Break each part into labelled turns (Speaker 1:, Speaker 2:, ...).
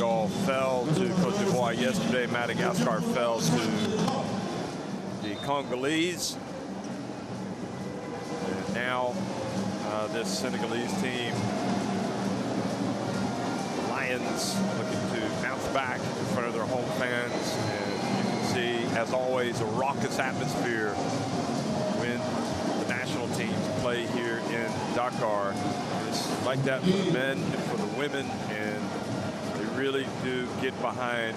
Speaker 1: Senegal fell to Cote d'Ivoire yesterday. Madagascar fell to the Congolese. And now this Senegalese team, Lions, looking to bounce back in front of their home fans. And you can see, as always, a raucous atmosphere when the national teams play here in Dakar. It's like that for the men and for the women, and they really do get behind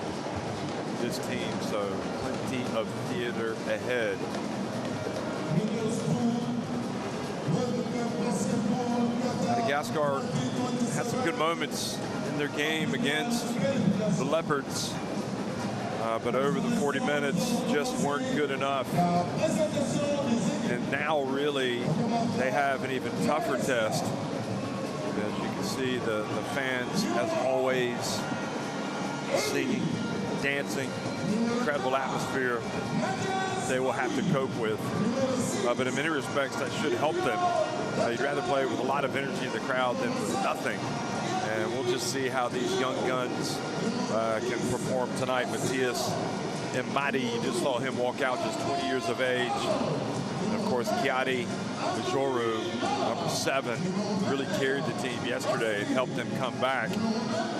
Speaker 1: this team, so plenty of theater ahead. Madagascar had some good moments in their game against the Leopards, but over the 40 minutes just weren't good enough. And now really they have an even tougher test. As you can see, the fans, as always, singing, dancing, incredible atmosphere they will have to cope with. But in many respects, that should help them. You'd rather play with a lot of energy in the crowd than with nothing. And we'll just see how these young guns can perform tonight. Matthias Mbadi, you just saw him walk out, just 20 years of age. And of course, Kiadi Majoru, number 7, really carried the team yesterday and helped them come back.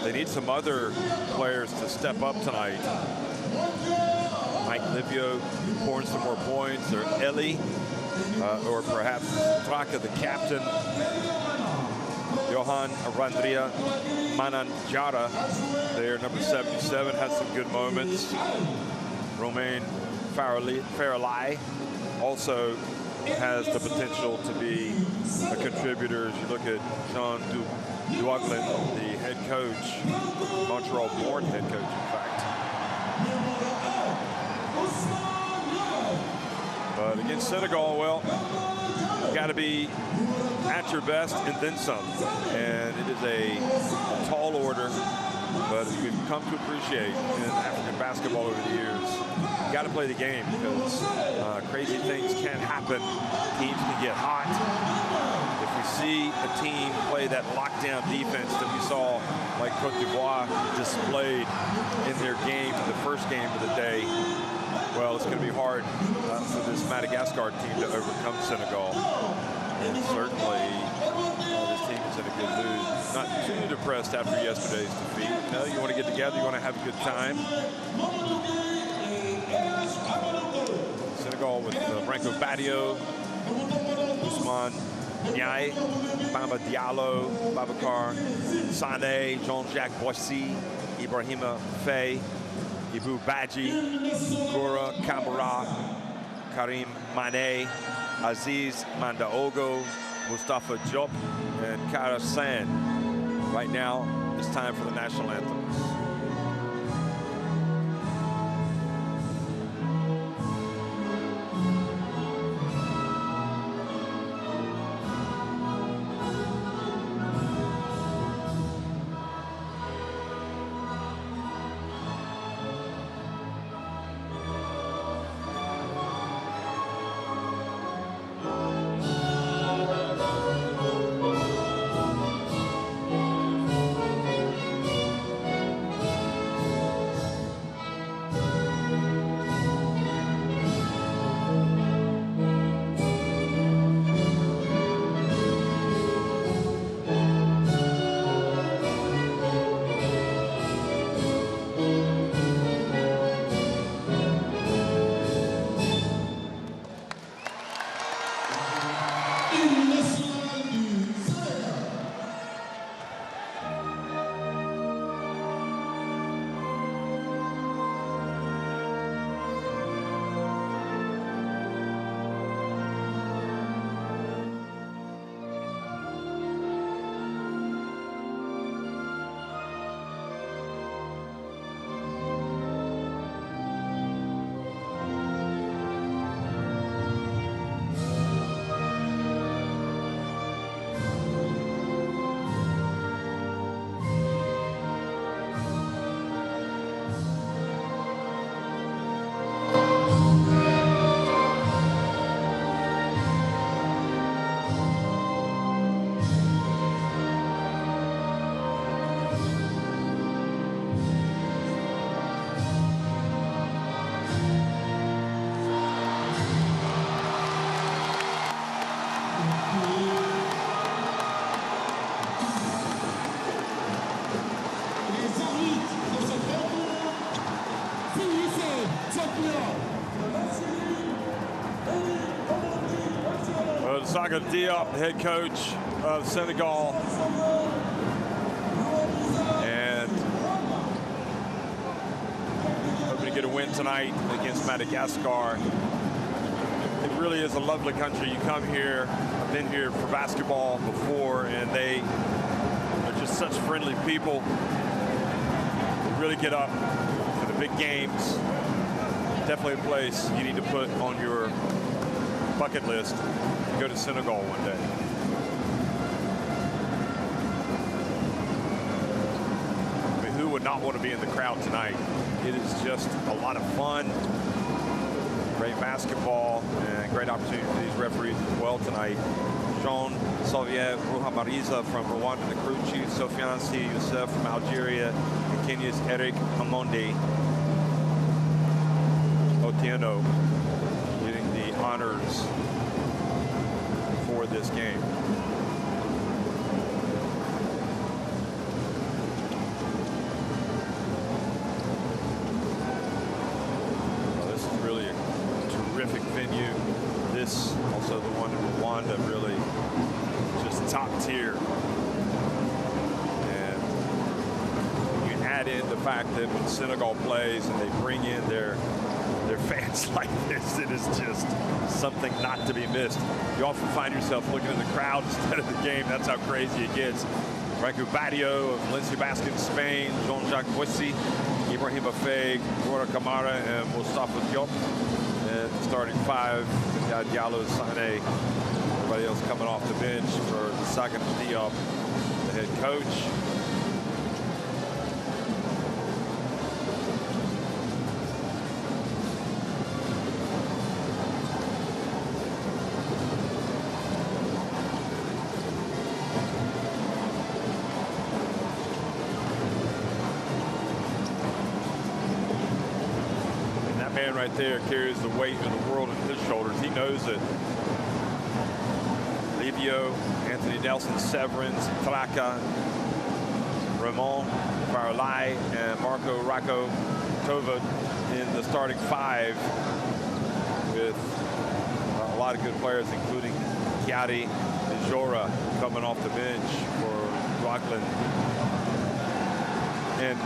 Speaker 1: They need some other players to step up tonight. Mike Livio pouring some more points, or Eli, or perhaps Traka, the captain. Johan Randria Mananjara, there, number 77, has some good moments. Romain Faralai also has the potential to be a contributor. As you look at Jean Douaglin, the head coach, Montreal-born head coach, in fact. But against Senegal, well, you got to be at your best and then some. And it is a tall order, but as we've come to appreciate in African basketball over the years, you got to play the game, because crazy things can happen. Teams can get hot. If we see a team play that lockdown defense that we saw, like Cote d'Ivoire displayed in their game, the first game of the day, well, it's going to be hard for this Madagascar team to overcome Senegal. And certainly, this team is in a good mood. Not too depressed after yesterday's defeat. You know, you want to get together, you want to have a good time. Senegal with Branco Badio, Ousmane Ndiaye, Bamba Diallo, Babacar Sané, Jean-Jacques Boissy, Ibrahima Faye, Ibu Badji, Gora Kamara, Karim Mane, Aziz Mandaogo, Mustafa Diop, and Kara San. Right now, it's time for the national anthems. Well, Saka Diop, the head coach of Senegal, and hoping to get a win tonight against Madagascar. It really is a lovely country. You come here, I've been here for basketball before, and they are just such friendly people. They really get up for the big games. Definitely a place you need to put on your bucket list. Go to Senegal one day. I mean, who would not want to be in the crowd tonight? It is just a lot of fun, great basketball, and great opportunity for these referees as well tonight. Jean Sauvier Ruhamariza from Rwanda, the crew chief, Sofiane C. Youssef from Algeria, and Kenya's Eric Amonde Otieno getting the honors for this game. Well, this is really a terrific venue. This, also the one in Rwanda, really just top tier. And you add in the fact that when Senegal plays and they bring in their fans like this, it is just something not to be missed. You often find yourself looking in the crowd instead of the game. That's how crazy it gets. Franco Badio of Valencia Basket in Spain, Jean-Jacques Boissy, Ibrahim Afeg, Rora Kamara, and Mustafa Diop. And the starting five, Diallo, Sane, everybody else coming off the bench for Saka Diop, the head coach. Right there carries the weight of the world on his shoulders. He knows it. Livio, Anthony Nelson, Severance, Traka, Ramon, Farlai, and Marco Rocco Tova in the starting five, with a lot of good players, including Kiari Njora coming off the bench for Rockland. And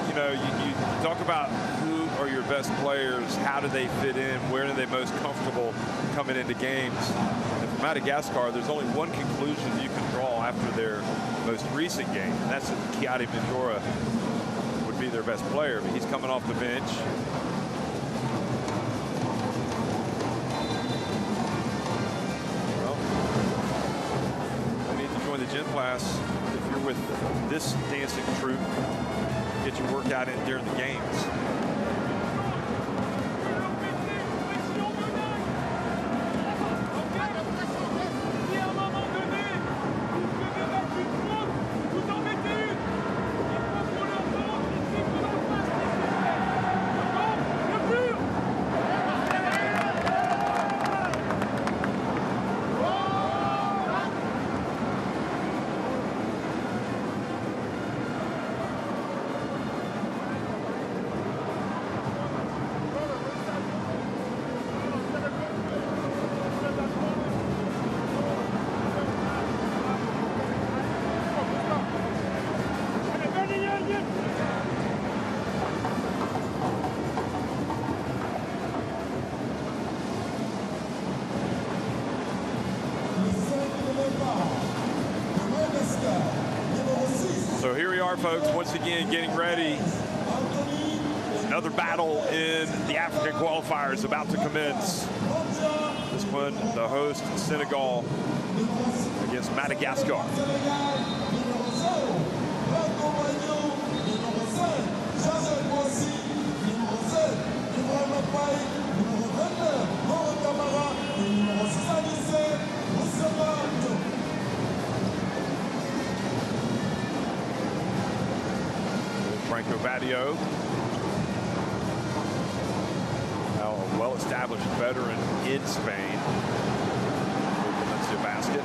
Speaker 1: you know, you talk about who are your best players, how do they fit in, where are they most comfortable coming into games. And for Madagascar, there's only one conclusion you can draw after their most recent game, and that's that Kiari Njora would be their best player, but he's coming off the bench. Well, you need to join the gym class if you're with this dancing troupe. Get your workout in during the games. So here we are, folks, once again getting ready. Another battle in the African qualifiers about to commence. This one, the host, Senegal, against Madagascar. Franco Badio, now a well-established veteran in Spain with Valencia Basket.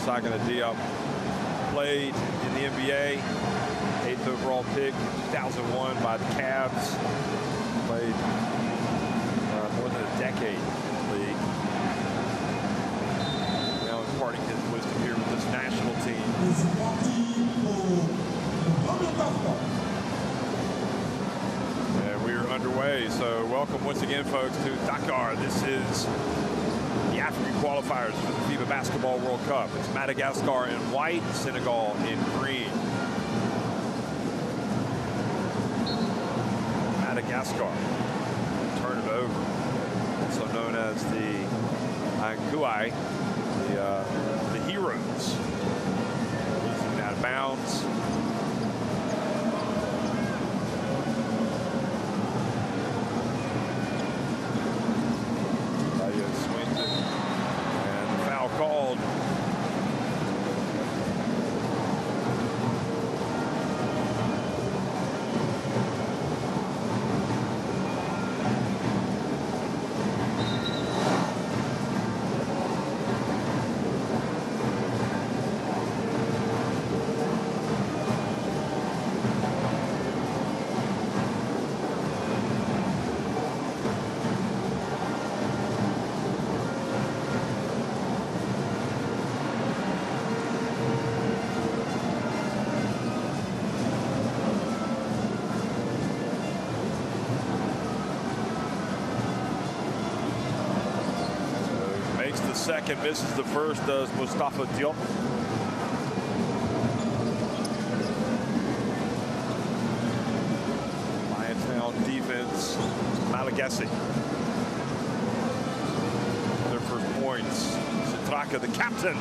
Speaker 1: Sagana Diop played in the NBA, 8th overall pick, 2001 by the Cavs. Played more than a decade in the league. Now imparting his wisdom here with this national team. And we are underway, so welcome once again, folks, to Dakar. This is the African qualifiers for the FIBA Basketball World Cup. It's Madagascar in white, Senegal in green. Madagascar, turn it over, also known as the Ankuai, the Heroes. Easing out of bounds. Swings it, and the foul called. Second, misses the first, does Mustafa Diop. Lions now on defense, Malagasy. Their first points, Zitraka, the captain.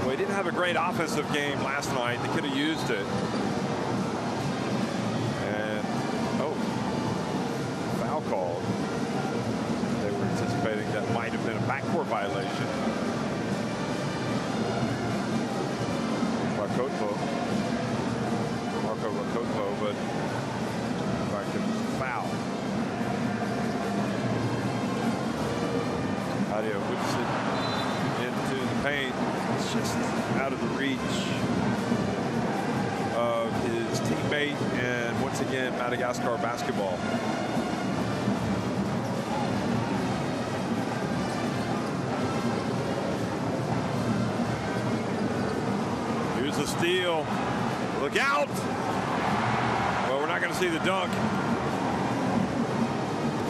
Speaker 1: Well, he didn't have a great offensive game last night. They could have used it. Called. They were anticipating that might have been a backcourt violation. Marco Rakotpo, but in fact it was a foul. Adio whips it into the paint. It's just out of the reach of his teammate, and once again Madagascar basketball. The steal. Look out! Well, we're not going to see the dunk.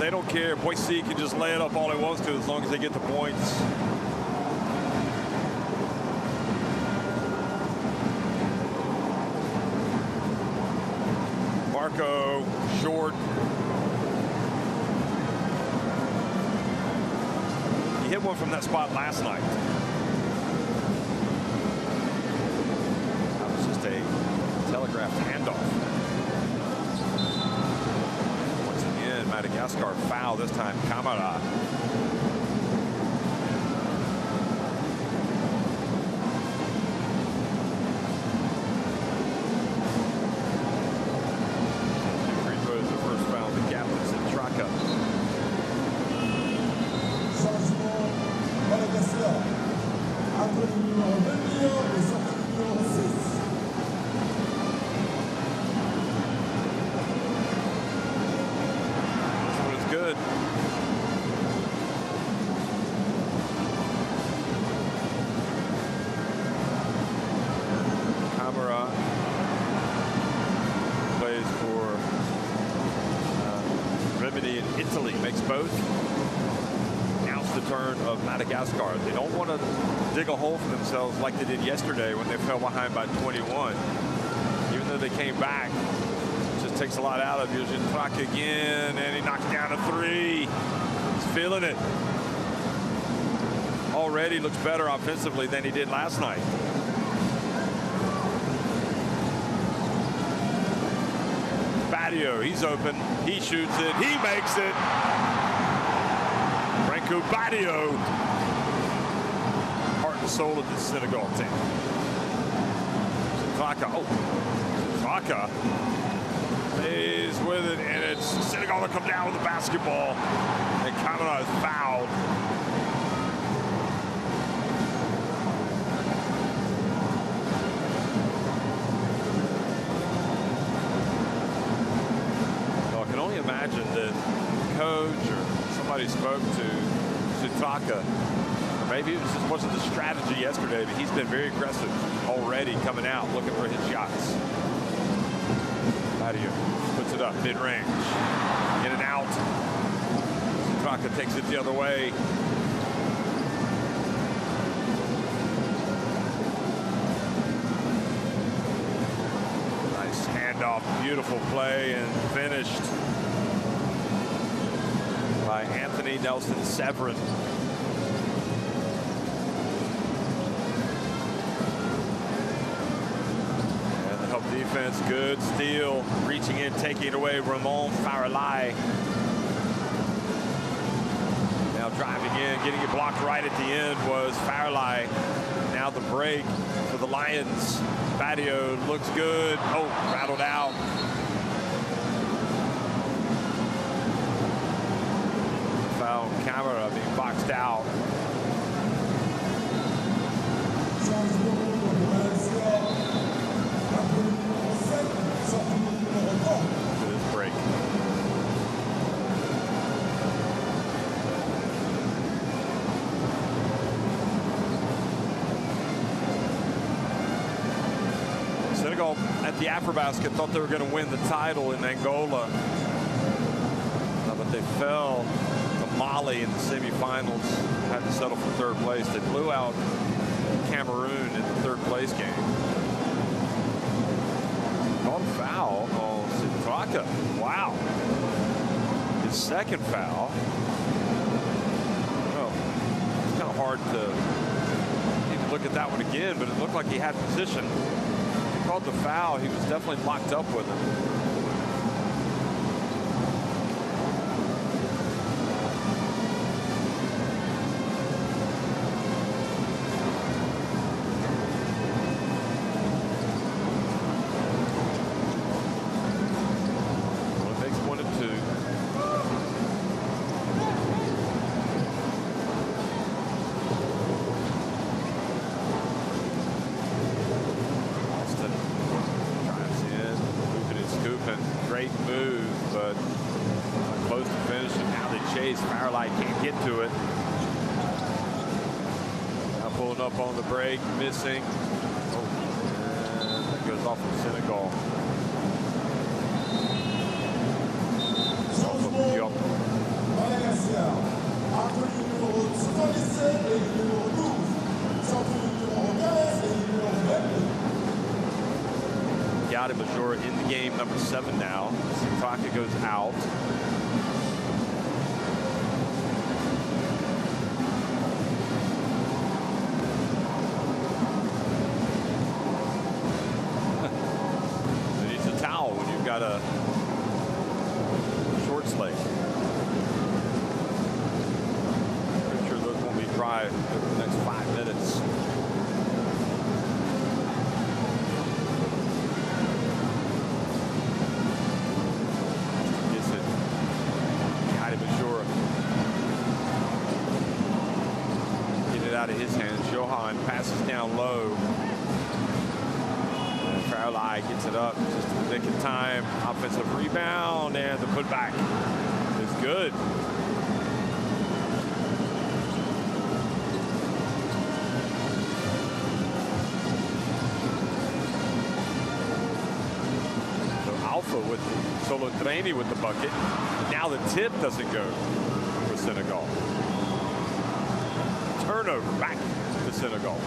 Speaker 1: They don't care. Boise can just lay it up all he wants to as long as they get the points. Marco, short. He hit one from that spot last night. Telegraphed handoff. Once again, Madagascar foul, this time Camara. Free throws, the first foul, the gap is in Traka.
Speaker 2: Madagascar. Après le numéro 21 et sortie numéro 6.
Speaker 1: Good. Camara plays for Remedy in Italy, makes both. Now it's the turn of Madagascar. They don't want to dig a hole for themselves like they did yesterday when they fell behind by 21. Even though they came back, just takes a lot out of you. Zitraka again, and he knocks down a three. He's feeling it. Already looks better offensively than he did last night. Badio, he's open. He shoots it. He makes it. Franco Badio, heart and soul of this Senegal team. Zitraka, Zitraka is with it, and it's Senegal Senegal to come down with the basketball. And Camara is fouled. Well, I can only imagine that the coach or somebody spoke to Sutaka. Or maybe it just wasn't the strategy yesterday, but he's been very aggressive already coming out, looking for his shots. Mario puts it up, mid-range, in and out. Sutaka takes it the other way. Nice handoff, beautiful play, and finished by Anthony Nelson Severin. Defense, good steal, reaching in, taking it away, Ramon Faralai. Now driving in, getting it blocked right at the end was Faralai. Now the break for the Lions. Badio looks good. Oh, rattled out. Foul, Camara being boxed out. Good break. Senegal at the AfroBasket thought they were going to win the title in Angola, but they fell to Mali in the semifinals. Had to settle for third place. They blew out Cameroon in the third place game. Called a foul on Sitaka. Wow. His second foul. Well, it's kind of hard to need to look at that one again, but it looked like he had position. He called the foul. He was definitely locked up with him. Great move, but close to finish. And now they chase. Faralai can't get to it. Now pulling up on the break, missing. Oh, and that goes off of Senegal. Off of Diop.
Speaker 2: Madagascar, entre le numéro 77 et le numéro 12, sorti le numéro 15 et le numéro 22.
Speaker 1: Majora in the game, number 7 now. Sitaka goes out. It needs a towel when you've got a short sleeve. Pretty sure those won't be dry over the next 5 minutes. Out of his hands. Johan passes down low. And Faralai gets it up just in the nick of time. Offensive rebound, and the putback is good. So Alpha with Solo Traini with the bucket. Now the tip doesn't go for Senegal. Turnover back to Senegal.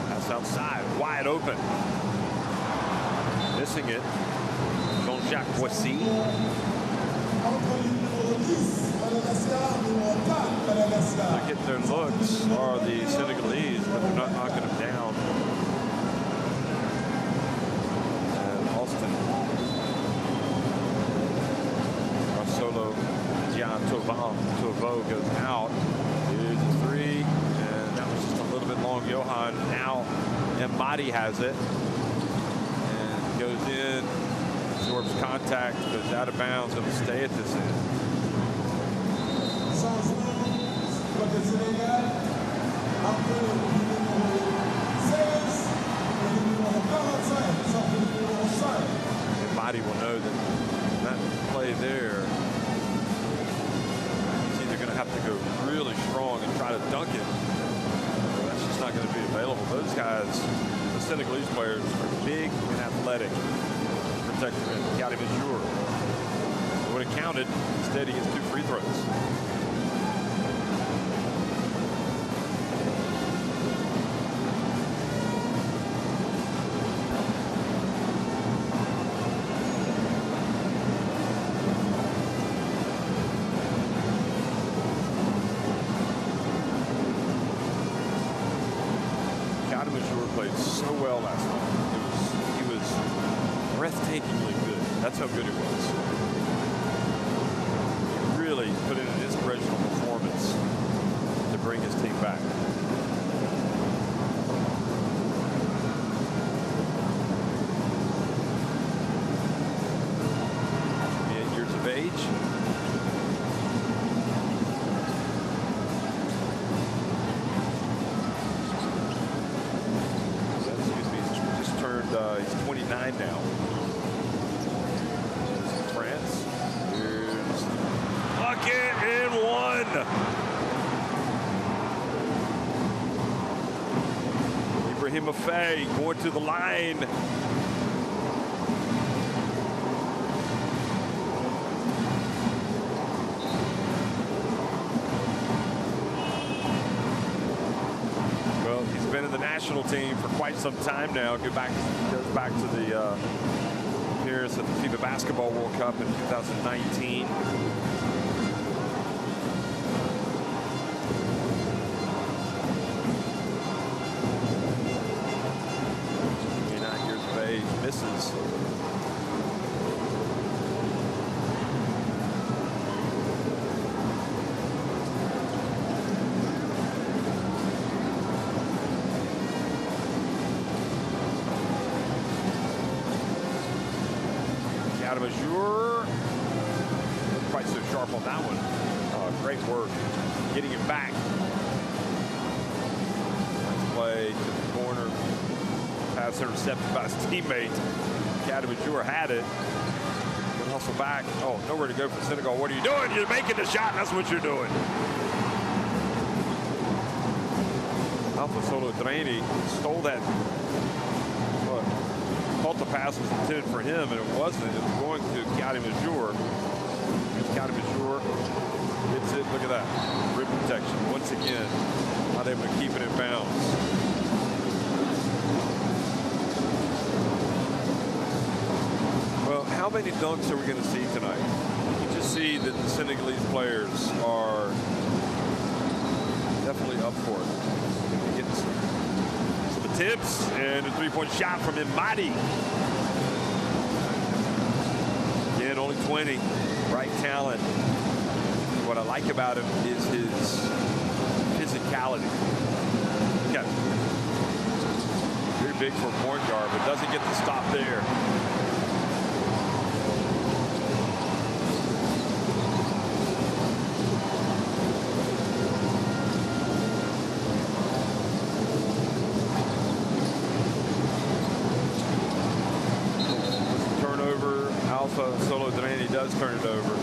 Speaker 1: That's outside, wide open. Missing it. Jean-Jacques Boissy. They're getting their looks, are the Senegalese, but they're not knocking them down. And Alston. Solo Gian Tovo goes out. Here's a three, and that was just a little bit long. Johan now, Mbadi has it, and goes in. Absorbs contact, goes out of bounds. It'll stay at this end.
Speaker 2: Côté Sénégal, après le numéro 16 et le numéro 45, ça fait le numéro 5.
Speaker 1: And Body will know that that play there, he's either going to have to go really strong and try to dunk it, or that's just not going to be available. Those guys, the Senegalese players, are big and athletic. Protector and Gadi Majour. It would have counted. Instead, he gets 2 free throws. Gadi Majour played so well last night. He was breathtakingly good. That's how good it was. He really put in an inspirational performance to bring his team back. 28 years of age. Excuse me, he's just turned, he's 29 now. France. Here's bucket and one. Ibrahim Afei going to the line. Well, he's been in the national team for quite some time now. Goes back to the appearance at the FIBA Basketball World Cup in 2019. Misses. Gadi Majour, not quite so sharp on that one. Great work getting it back. Nice play to the corner. Pass intercepted by his teammate. Gadi Majour had it. Good hustle back. Oh, nowhere to go for Senegal. What are you doing? You're making the shot. That's what you're doing. Alpha Solo Draini stole that. Look, thought the pass was intended for him, and it wasn't. It was going to Gadi Majour. Here's Gadi Majour. Gets it. Look at that. Rim protection. Once again, not able to keep it in bounds. Well, how many dunks are we going to see tonight? You just see that the Senegalese players are definitely up for it. Get some attempts and a three-point shot from Imadi. Again, only 20. Bright talent. What I like about him is his physicality. Okay. Very big for a point guard, but doesn't get the stop there. Alpha Solo Draini does turn it over.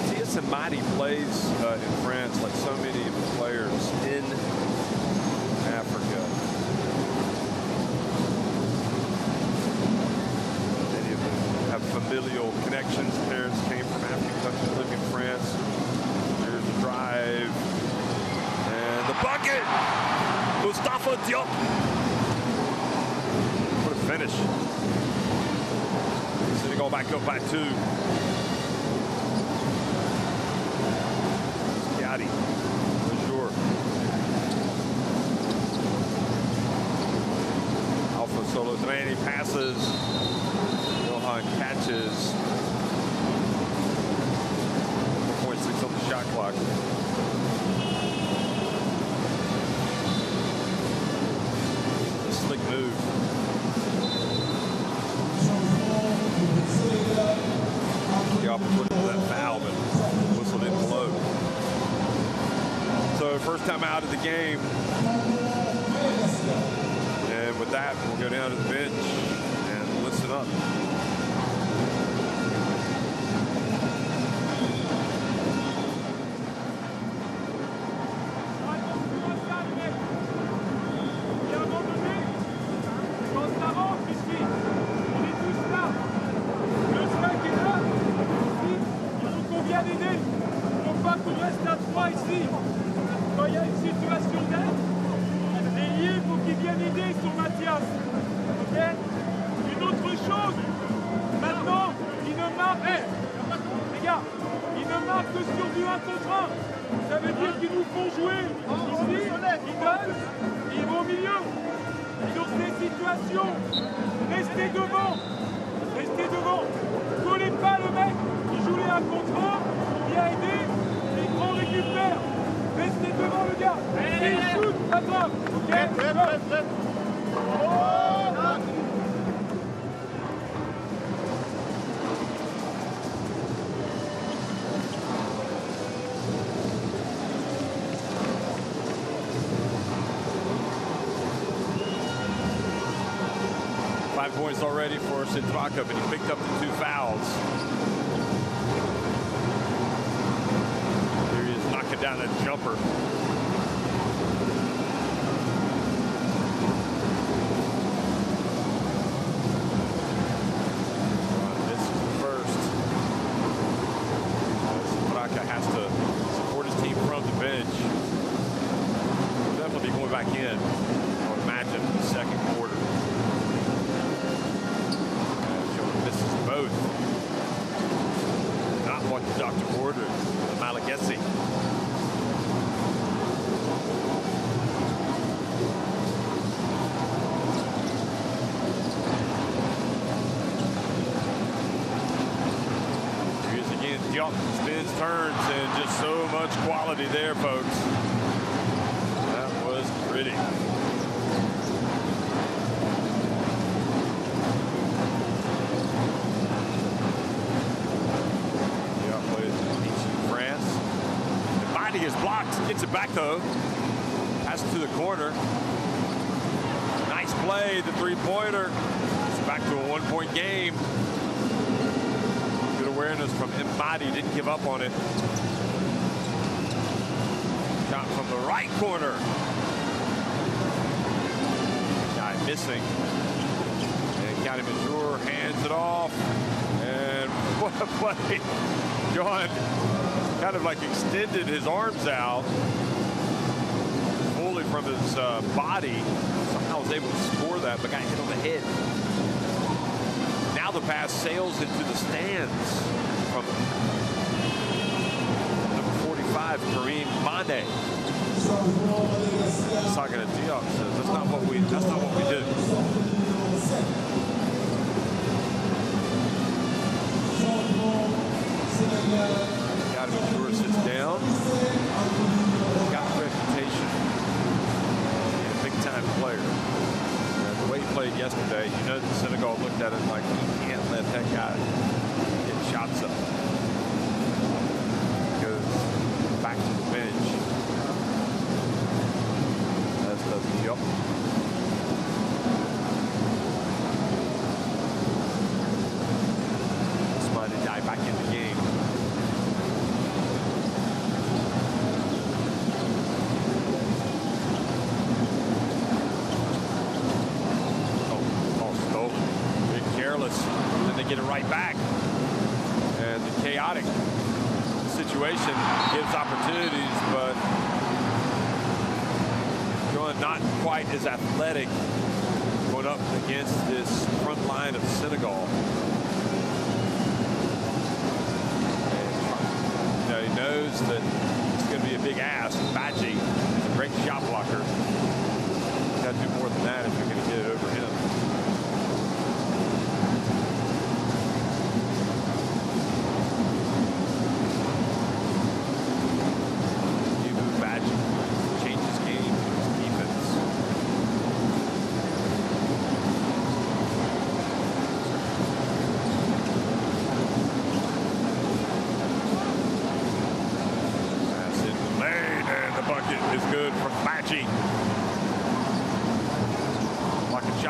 Speaker 1: T.S. Imadi plays in France like so many of the players in Africa. Many of them have familial connections. Parents came from African countries, living in France. There's the drive. The bucket! Mustafa Diop. What a finish. Senegal back up by 2. Gadi Majour. Alpha Solo Draini passes. Johan catches. 4.6 on the shot clock. off the foot of that foul, but whistle didn't blow. So first time out of the game. And with that, we'll go down to the bench and listen up. Points already for Sitvaka, but he picked up the 2 fouls. Here he is knocking down a jumper. This is the first. Sitvaka has to support his team from the bench. He'll definitely be going back in, I would imagine, in the second quarter. Both. Not what Dr. Porter, the Madagascar. Here's again, Diop spins, turns, and just so much quality there, folks. That was pretty. Is blocked, gets it back though, passes to the corner. Nice play, the 3-pointer. It's back to a 1-point game. Good awareness from Mbadi, didn't give up on it. Shot from the right corner. Guy missing. And County Mazur hands it off. And what a play. John kind of like extended his arms out fully from his body. Somehow was able to score that, but got hit on the head. Now the pass sails into the stands from number 45, Kareem Mane. Talking to Diop says that's not what we do. Mazur sits down. Got the reputation. A big-time player. The way he played yesterday, you know that Senegal looked at him like, he can't let that guy get shots up. Goes back to the bench. As does Diop. Somebody dive back in the game. And they get it right back. And the chaotic situation gives opportunities, but going not quite as athletic going up against this front line of Senegal. And, you know, he knows that it's going to be a big ask. Badji is a great shot blocker. You've got to do more than that if you're going to get it over him.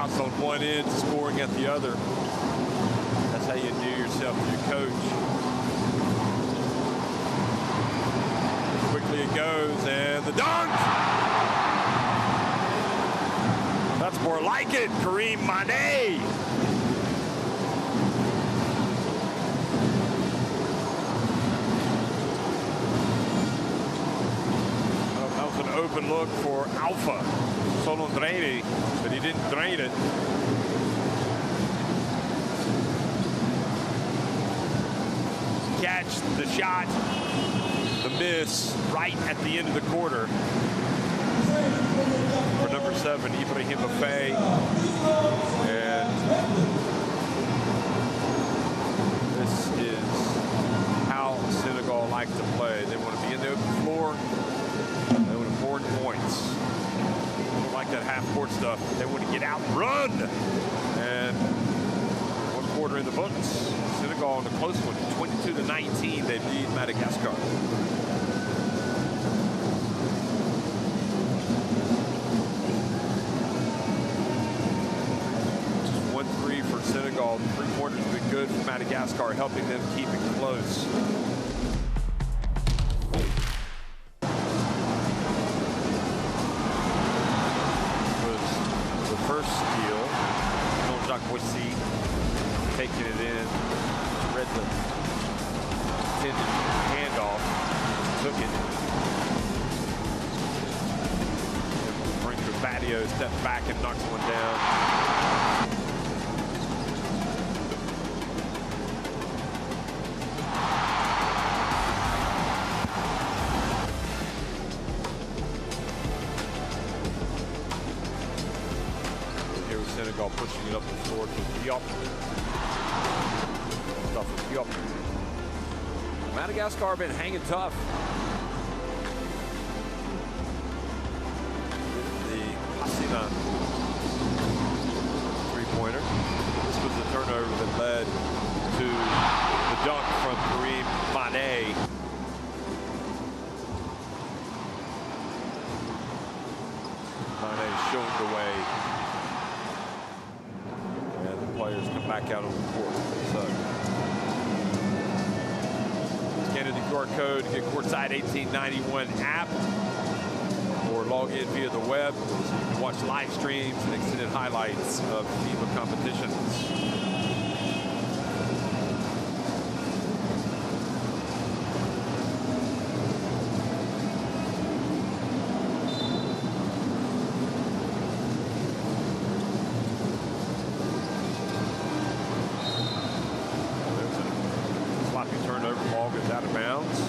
Speaker 1: shots on one end, scoring at the other. That's how you endear yourself to your coach. Quickly it goes, and the dunk! That's more like it, Kareem Mane. That was an open look for Alpha Solondreni, but he didn't drain it. Catch the shot, the miss right at the end of the quarter for number 7, Ibrahim Afei. And this is how Senegal like to play. They want to be in the open floor. They want to board points. They don't like that half-court stuff. They want to get out and run. And one quarter in the books. Senegal in a close one, 22-19. They lead Madagascar. Just 1-3 for Senegal. 3-pointers have been good for Madagascar, helping them keep it close. First steal, Jean-Jacques Boissy taking it in, read the intended handoff, took it. And brings the Badio, steps back and knocks one down. Senegal pushing it up the floor to Diop. Stuff with Diop. Madagascar have been hanging tough. The Hasina three-pointer. This was the turnover that led to the dunk from Kareem Mane. Mane showing the way. Players come back out on the court. So, scan the QR code to get Courtside 1891 app or log in via the web so you can watch live streams and extended highlights of FIBA competitions. Turnover, ball goes out of bounds.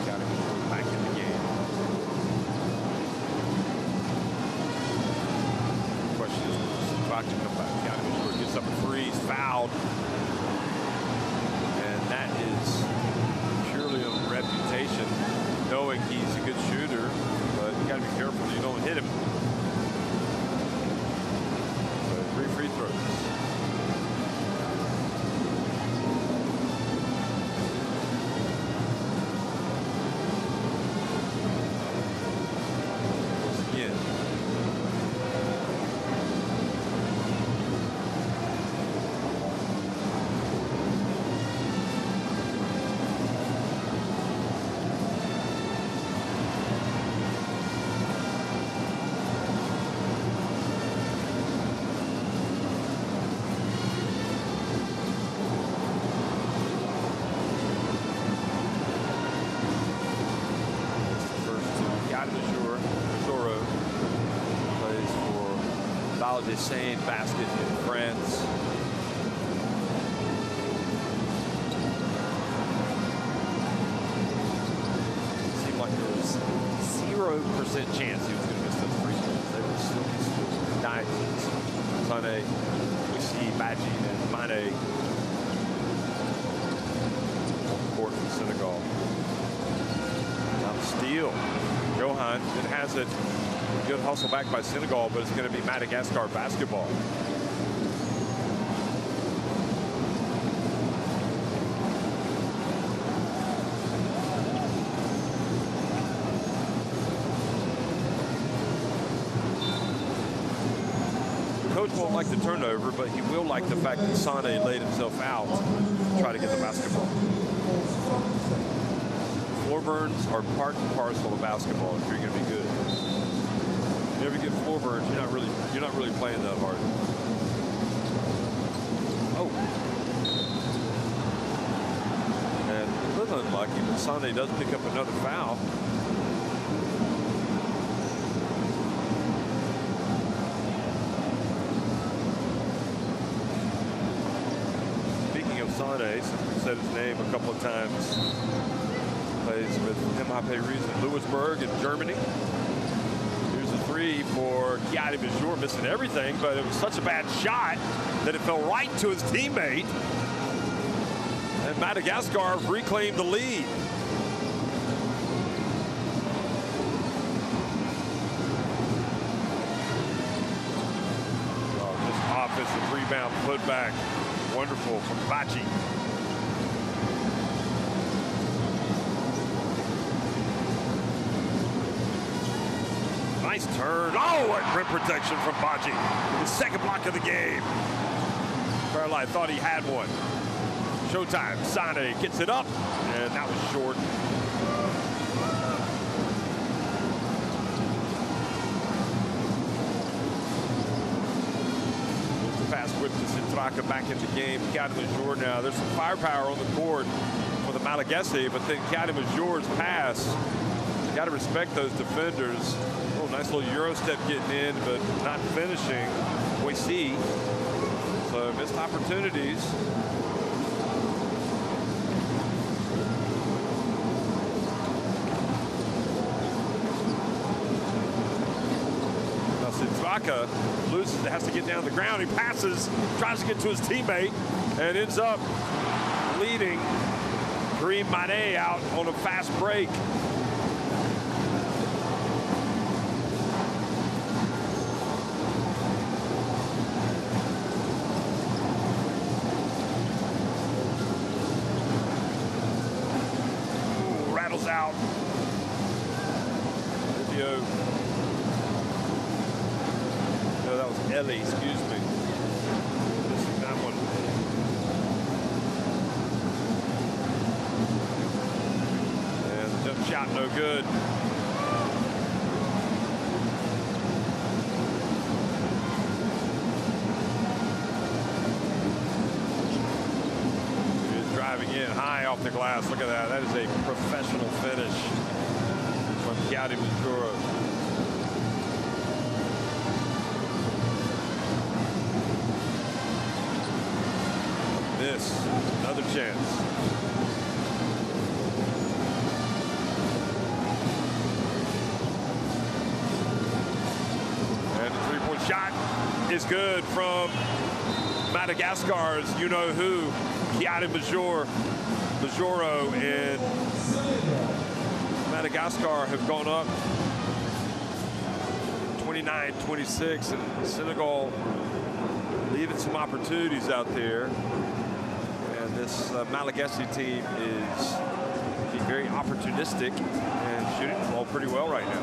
Speaker 1: Got him back in the game. The question is, about to come back. Got him, gets up a three, he's fouled. That is purely on reputation, knowing he's a good shooter, but you got to be careful you don't hit him. So 3 free throws. Again. Plays for Val-de-Seine Basket in France. Seemed like there was 0% chance he was going to miss those free throws. They were still dying. Sane, Wissy, Badji, and Mane. Court for Senegal. Now steal. Johan then has it Good hustle back by Senegal, but it's going to be Madagascar basketball. Coach won't like the turnover, but he will like the fact that Sane laid himself out to try to get the basketball. Floor burns are part and parcel of basketball if you're going to be good. If you never get floor burns, you're not really playing that hard. Oh. And a little unlucky, but Sane does pick up another foul. Sane, since we said his name a couple of times, plays with MHP Reason Lewisburg in Germany. Here's a three for Kiadi Major, missing everything, but it was such a bad shot that it fell right to his teammate. And Madagascar reclaimed the lead. Oh, just offensive rebound putback. Wonderful from Bachi. Nice turn. Oh, what rim protection from Bachi. His second block of the game. Fairlight thought he had one. Showtime. Sane gets it up, and that was short. Whip to Sintraka back in the game. Kiadi Major now. There's some firepower on the court for the Malagasy, but then Kiadi Major's pass. You got to respect those defenders. Oh, nice little Euro step getting in, but not finishing. We see. So missed opportunities. Sintraka loses, has to get down the ground. He passes, tries to get to his teammate, and ends up leading Kareem Mane out on a fast break. Ooh, rattles out. Video. No, that was Ellie, excuse me. Missing that one. And the jump shot, no good. He is driving in high off the glass. Look at that. That is a professional finish from Kiadi Major. Another chance. And the three-point shot is good from Madagascar's you-know-who, Kiadi Major. Majoro and Madagascar have gone up 29-26, and Senegal leaving some opportunities out there. This Malagasy team is being very opportunistic and shooting the ball pretty well right now.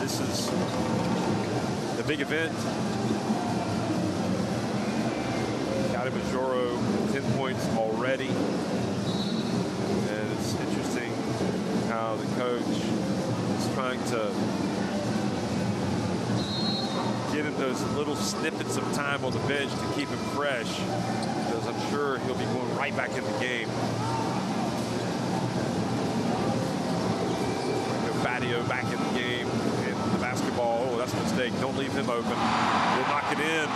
Speaker 1: This is the big event. Kiadi Majoro, 10 points already. And it's interesting how the coach is trying to get him those little snippets of time on the bench to keep him fresh, because I'm sure he'll be going right back in the game. Badio back in the game, and the basketball, oh, that's a mistake. Don't leave him open. We'll knock it in.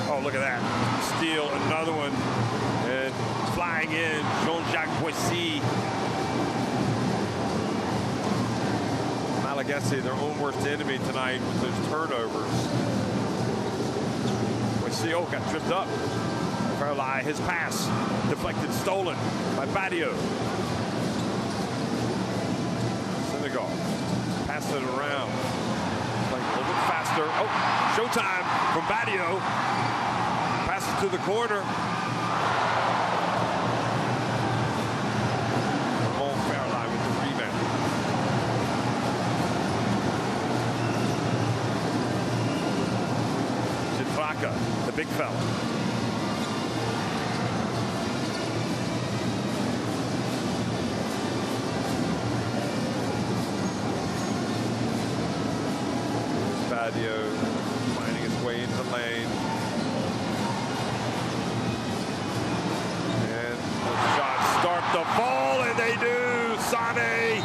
Speaker 1: Oh, look at that. Steal, another one. And flying in, Jean-Jacques Boissy. Madagascar, their own worst enemy tonight with those turnovers. Oh, got tripped up. Farley, his pass deflected, stolen by Badio. Senegal passed it around, playing a little bit faster. Oh, showtime from Badio. Passes to the corner. Farley with the rebound. Chitraka, the big fella. Badio finding his way into the lane. And the shots start to fall, and they do. Sane.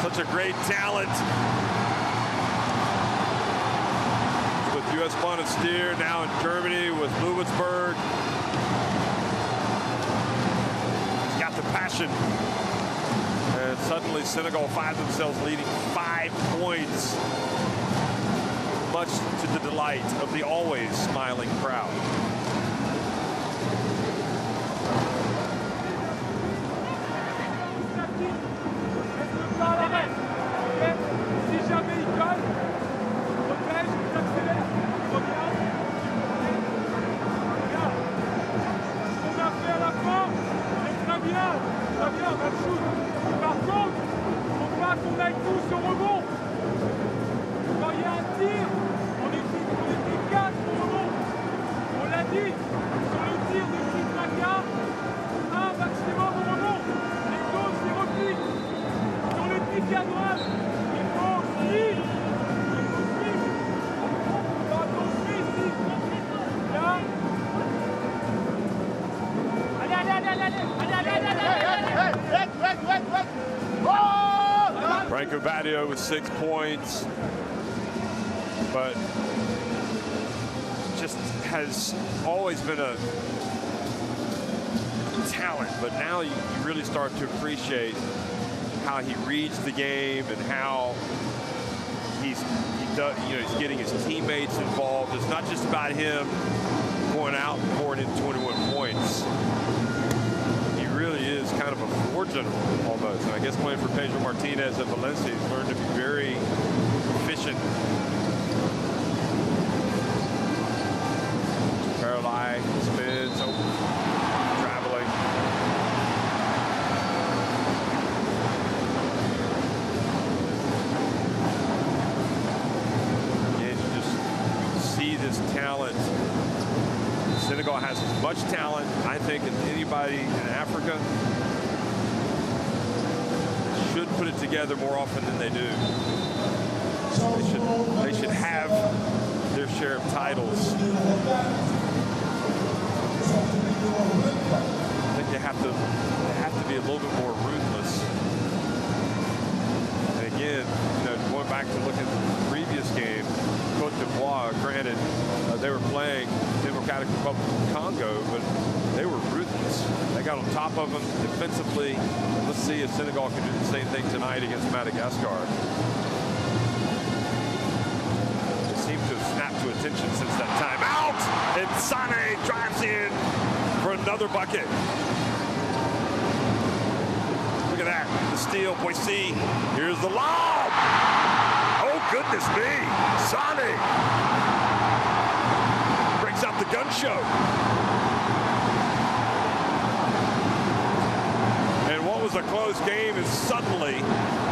Speaker 1: Such a great talent. U.S. Monastir, now in Germany with Lewisburg. He's got the passion. And suddenly Senegal find themselves leading 5 points. Much to the delight of the always smiling crowd. Badio with 6 points, but just has always been a talent. But now you really start to appreciate how he reads the game and how he's getting his teammates involved. It's not just about him going out and pouring in 21 points. He really is kind of a floor general almost. And I guess playing for Pedro Martinez at Valencia, he's learned to be very efficient. Farley spins, traveling. And you just see this talent. Senegal has as much talent, I think, as anybody in Africa. Should put it together more often than they do. They should have their share of titles. I think they have to be a little bit more ruthless. And again, going back to look at the previous game, Côte d'Ivoire, granted, they were playing Democratic Republic of Congo, but they were ruthless. They got on top of them defensively. Let's see if Senegal can do the same thing tonight against Madagascar. They seem to have snapped to attention since that time out. And Sane drives in for another bucket. Look at that. The steal, Boissy. Here's the lob. Oh, goodness me. Sane breaks out the gun show. And what was a close game is suddenly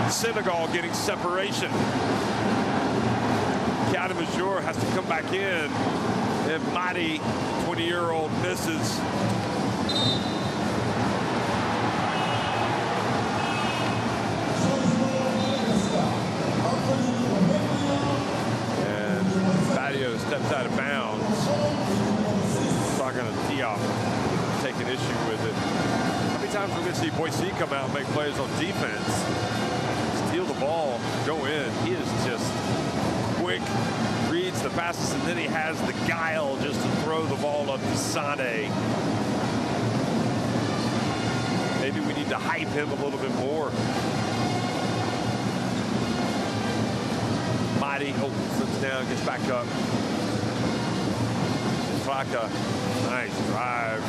Speaker 1: Senegal getting separation. Major has to come back in, and Madi, 20-year-old, misses. And Badio steps out of bounds. Talking to Diop, taking issue with it. How many times we're going to see Boise come out and make plays on defense, steal the ball, go in? He is just quick, reads the passes, and then he has the guile just to throw the ball up to Sane. Maybe we need to hype him a little bit more. Mighty, slips down, gets back up. Flaka, nice drive.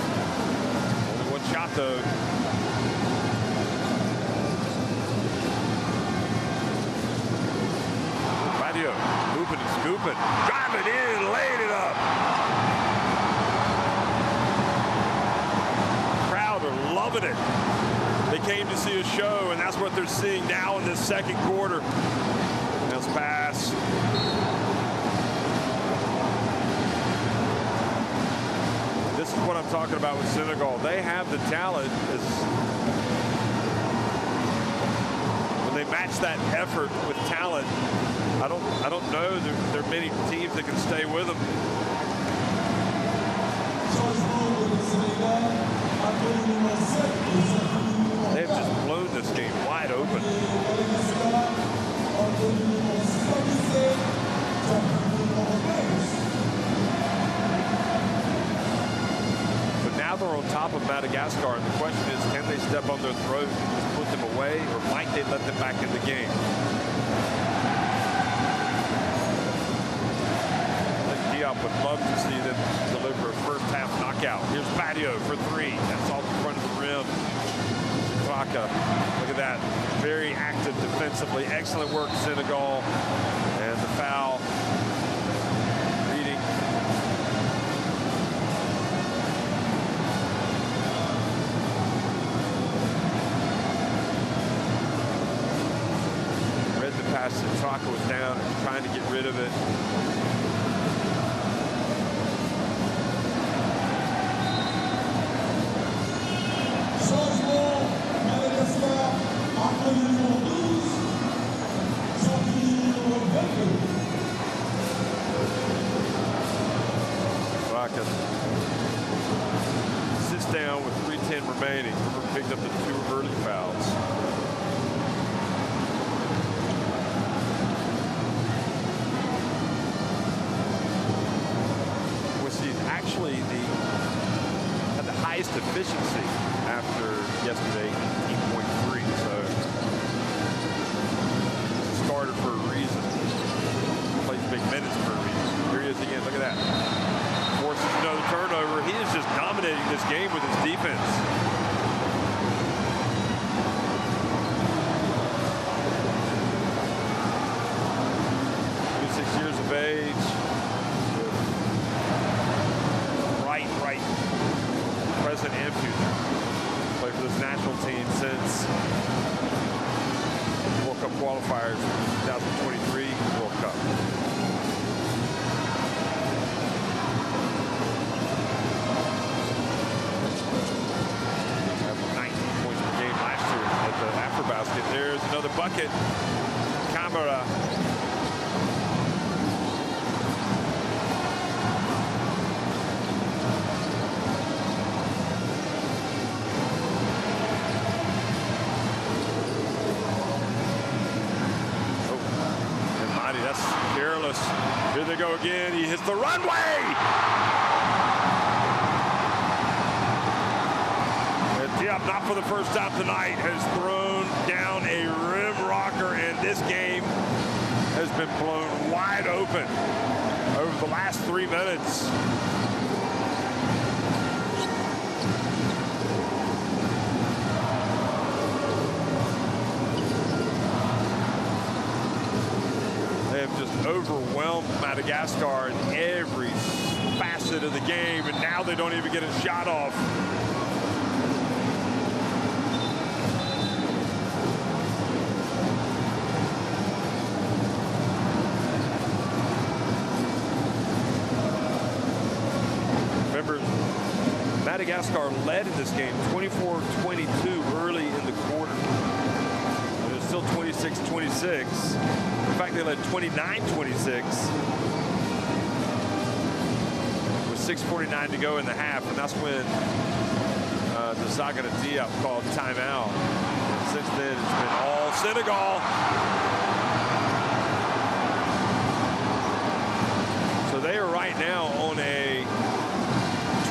Speaker 1: Only one shot though. Hooping and scooping, driving in, laid it up. Crowd are loving it. They came to see a show, and that's what they're seeing now in this second quarter. Nice pass. This is what I'm talking about with Senegal. They have the talent. When they match that effort with talent, I don't know there are many teams that can stay with them. They have just blown this game wide open. But now they're on top of Madagascar, and the question is, can they step on their throat and just put them away, or might they let them back in the game? Would love to see them deliver a first-half knockout. Here's Badio for three. That's off the front of the rim. Flaka, look at that. Very active defensively. Excellent work, Senegal. And the foul. Reading. Read the pass that Flaka was down, trying to get rid of it. Sits down with 3:10 remaining. Picked up the 2 early fouls. Which is actually had the highest efficiency after yesterday, 18.3. So started for a reason. Plays big minutes for a reason. Here he is again. Look at that. Forces another turnover. He is just dominating this game with his defense. 26 years of age. Right. Present and future. Played for this national team since World Cup qualifiers 2023 World Cup. Basket. There's another bucket. Camera. Oh, and Mighty, that's careless. Here they go again. He hits the runway. Diop, not for the first time tonight, has thrown down a rim rocker, and this game has been blown wide open over the last 3 minutes. They have just overwhelmed Madagascar in every facet of the game, and now they don't even get a shot off. Madagascar led in this game 24-22 early in the quarter. It was still 26-26. In fact, they led 29-26 with 6:49 to go in the half, and that's when the Sagana Diop called timeout. And since then, it's been all Senegal. So they are right now on a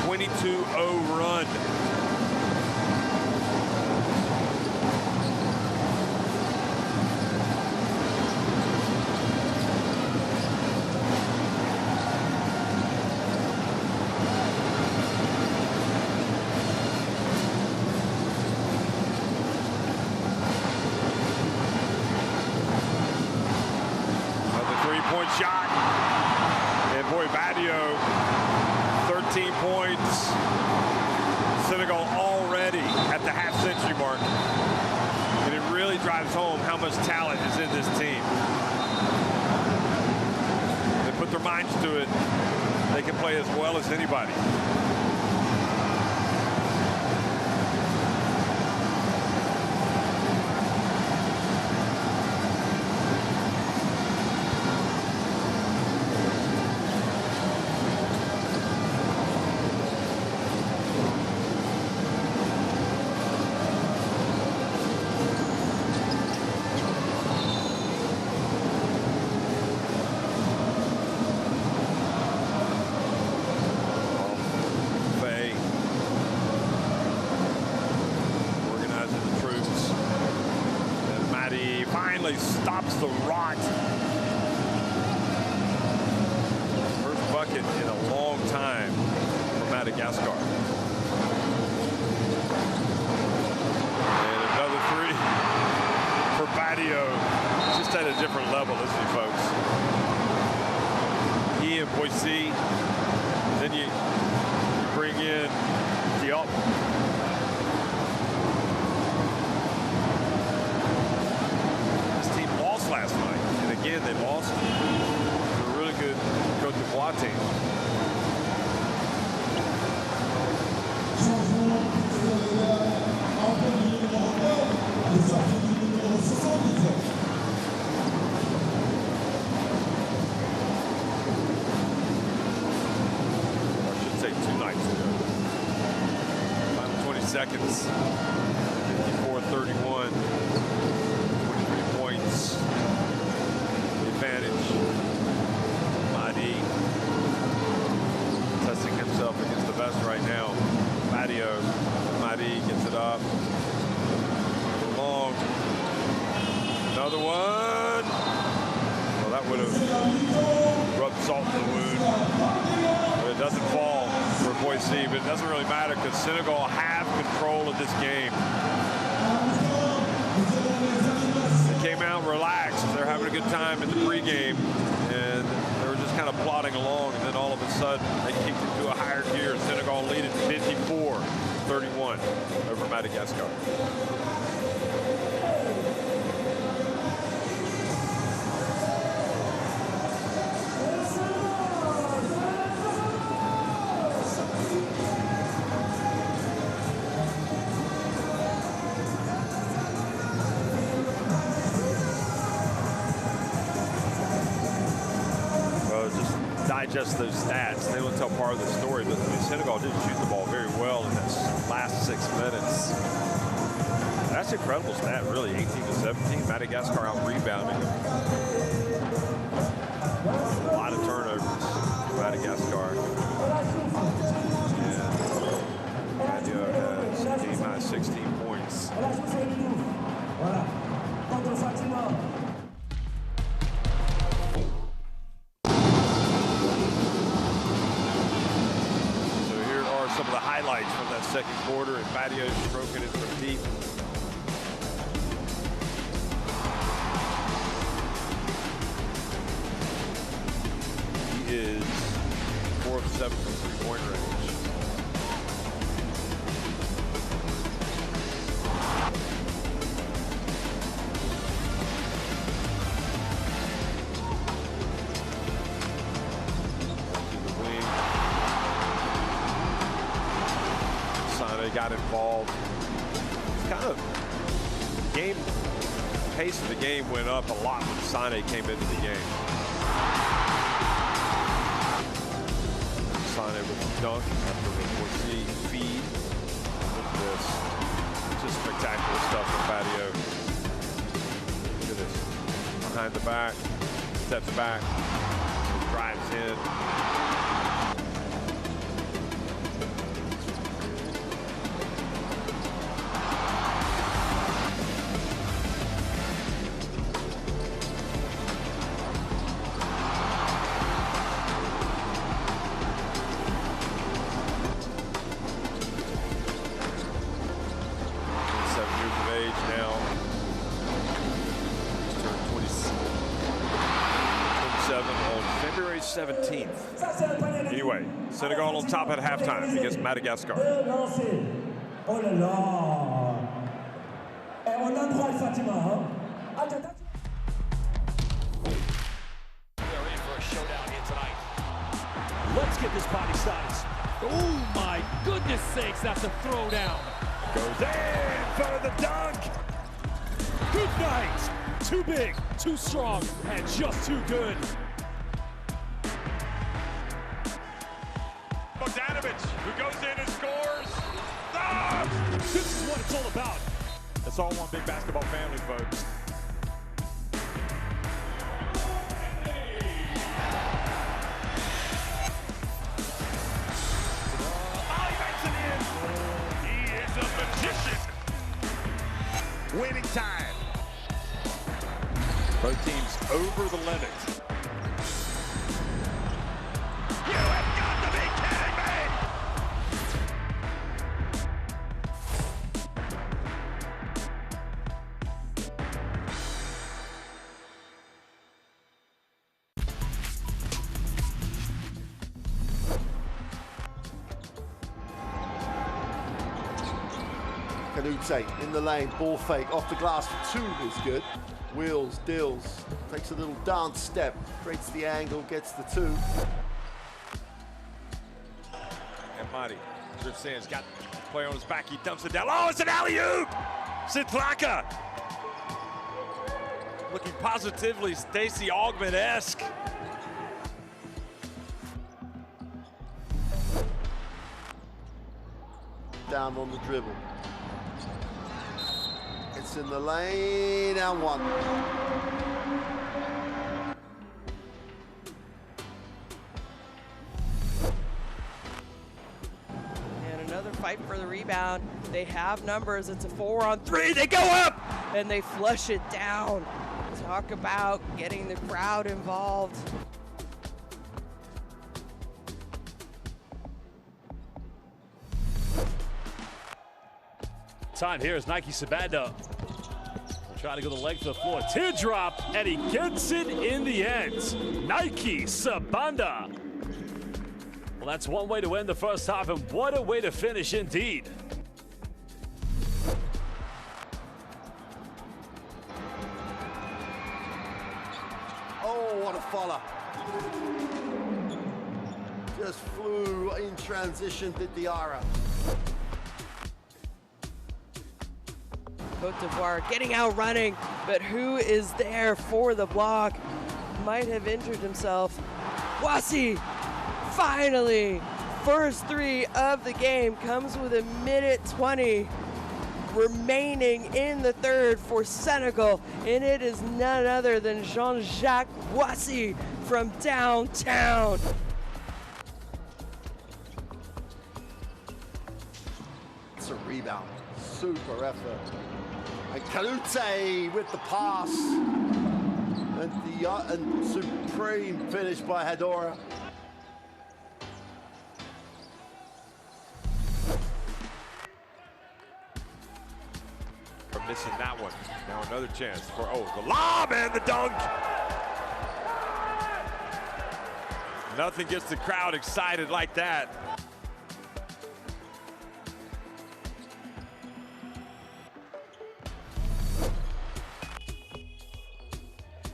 Speaker 1: 22-0 run. Shot, and boy, Badio, 13 points. Senegal already at the half-century mark, and it really drives home how much talent is in this team. They put their minds to it. They can play as well as anybody. Stops the rot. First bucket in a long time for Madagascar. And another three for Badio. Just at a different level, isn't he, folks? He and Boise. Then you bring in Diop. Last night, and again they lost to a really good Côte d'Ivoire team. I should say 2 nights ago. Final 20 seconds. 54-31. 23 points. Advantage. Madi testing himself against the best right now. Badio. Madi gets it up. Long. Another one. Well, that would have rubbed salt in the wound. But it doesn't fall for Boise. But it doesn't really matter because Senegal have control of this game. Came out relaxed. They're having a good time in the pregame, and they were just kind of plodding along, and then all of a sudden they kicked it to a higher gear. Senegal lead at 54-31 over Madagascar. Digest those stats. They don't tell part of the story, but I mean, Senegal did shoot the ball very well in this last 6 minutes. That's an incredible stat, really. 18-17. Madagascar out rebounding them. A lot of turnovers for Madagascar. And Badio has a game high 16 points. Some of the highlights from that second quarter, and Badio stroking it from deep. He is 4 of 7 from three-point range. Sane got involved. It's kind of game pace of the game went up a lot when Sane came into the game. Sane with the dunk after the Morsi feed. Look at this. Just spectacular stuff from Badio. Look at this. Behind the back, steps back, drives in. Now, he's turned 27 on February 17th. Anyway, Senegal on top at halftime against Madagascar.
Speaker 3: Oh là là! On a droit à Fatima.
Speaker 4: They're in for a showdown here tonight. Let's get this party started. Oh my goodness sakes, that's a throwdown.
Speaker 1: Goes in for the dunk.
Speaker 4: Good night. Too big, too strong, and just too good.
Speaker 5: Bogdanovic, who goes in and scores. Ah!
Speaker 4: This is what it's all about.
Speaker 5: It's all one big basketball family, folks.
Speaker 1: Winning time. Both teams over the limit.
Speaker 5: You have got to be kidding me!
Speaker 6: Canute in the lane, ball fake, off the glass for two is good. Wheels, deals, takes a little dance step, creates the angle, gets the two.
Speaker 1: And Madi drifts in, he's got the player on his back, he dumps it down. Oh, it's an alley-oop! Sitlaka! Looking positively Stacey Augmon-esque.
Speaker 6: Down on the dribble. It's in the lane and one.
Speaker 7: And another fight for the rebound. They have numbers. It's a 4-on-3. They go up and they flush it down. Talk about getting the crowd involved.
Speaker 4: Time here is Nike Sabanda. Trying to go the length of the floor. Teardrop, and he gets it in the end. Nike Sabanda. Well, that's one way to end the first half, and what a way to finish indeed.
Speaker 6: Oh, what a follow. Just flew in transition, did the Ara.
Speaker 7: Cote d'Ivoire getting out running, but who is there for the block? Might have injured himself. Wasi, finally, first three of the game comes with 1:20 remaining in the third for Senegal, and it is none other than Jean-Jacques Wasi from downtown.
Speaker 6: It's a rebound, super effort. And Canute with the pass. And supreme finish by Hedora.
Speaker 1: For missing that one. Now another chance for, the lob and the dunk. Nothing gets the crowd excited like that.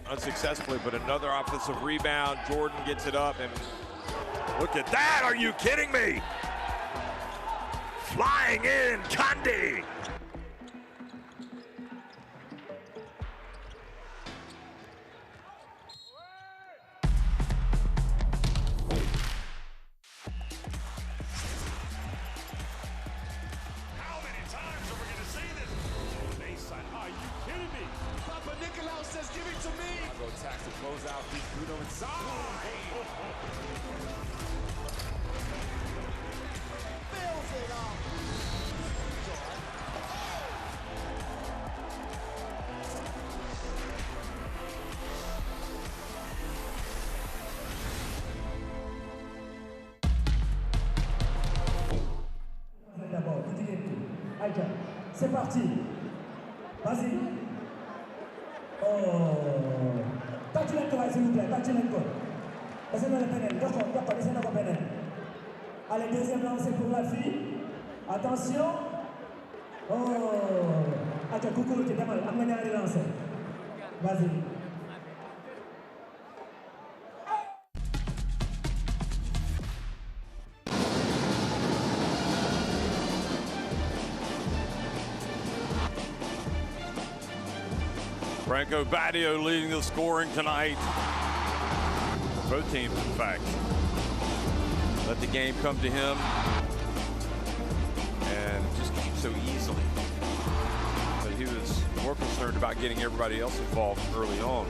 Speaker 1: Unsuccessfully, but another offensive rebound. Jordan gets it up, and look at that. Are you kidding me?
Speaker 8: flying in, Kandi.
Speaker 5: How many times are we going to see this? Baseline. Are you kidding me? Papa Nicolau says, give it to me. Go tax to close out. Bruno inside. Fills it up.
Speaker 3: D'abord, Aïcha, c'est parti. Vas-y. Oh. Tâche l'encore, s'il vous plaît, tâche l'encore. Laissez-moi le pénal, d'accord, laissez-moi le pénal. Allez, deuxième lancé pour la fille. Attention. Oh. Aïcha, coucou, tu es mal. Amenez à lancer. Vas-y.
Speaker 1: Franco Badio leading the scoring tonight. Both teams, in fact. Let the game come to him. And just came so easily. But he was more concerned about getting everybody else involved early on.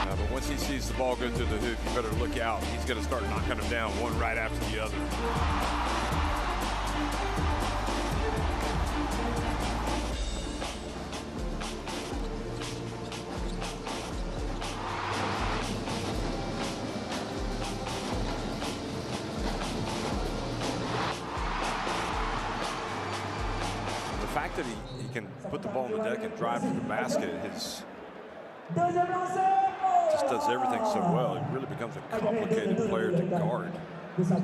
Speaker 1: But once he sees the ball go through the hoop, you better look out. He's going to start knocking them down one right after the other. The fact that he can put the ball on the deck and drive to the basket is just does everything so well. It really becomes a complicated player to guard.
Speaker 3: Deuxième.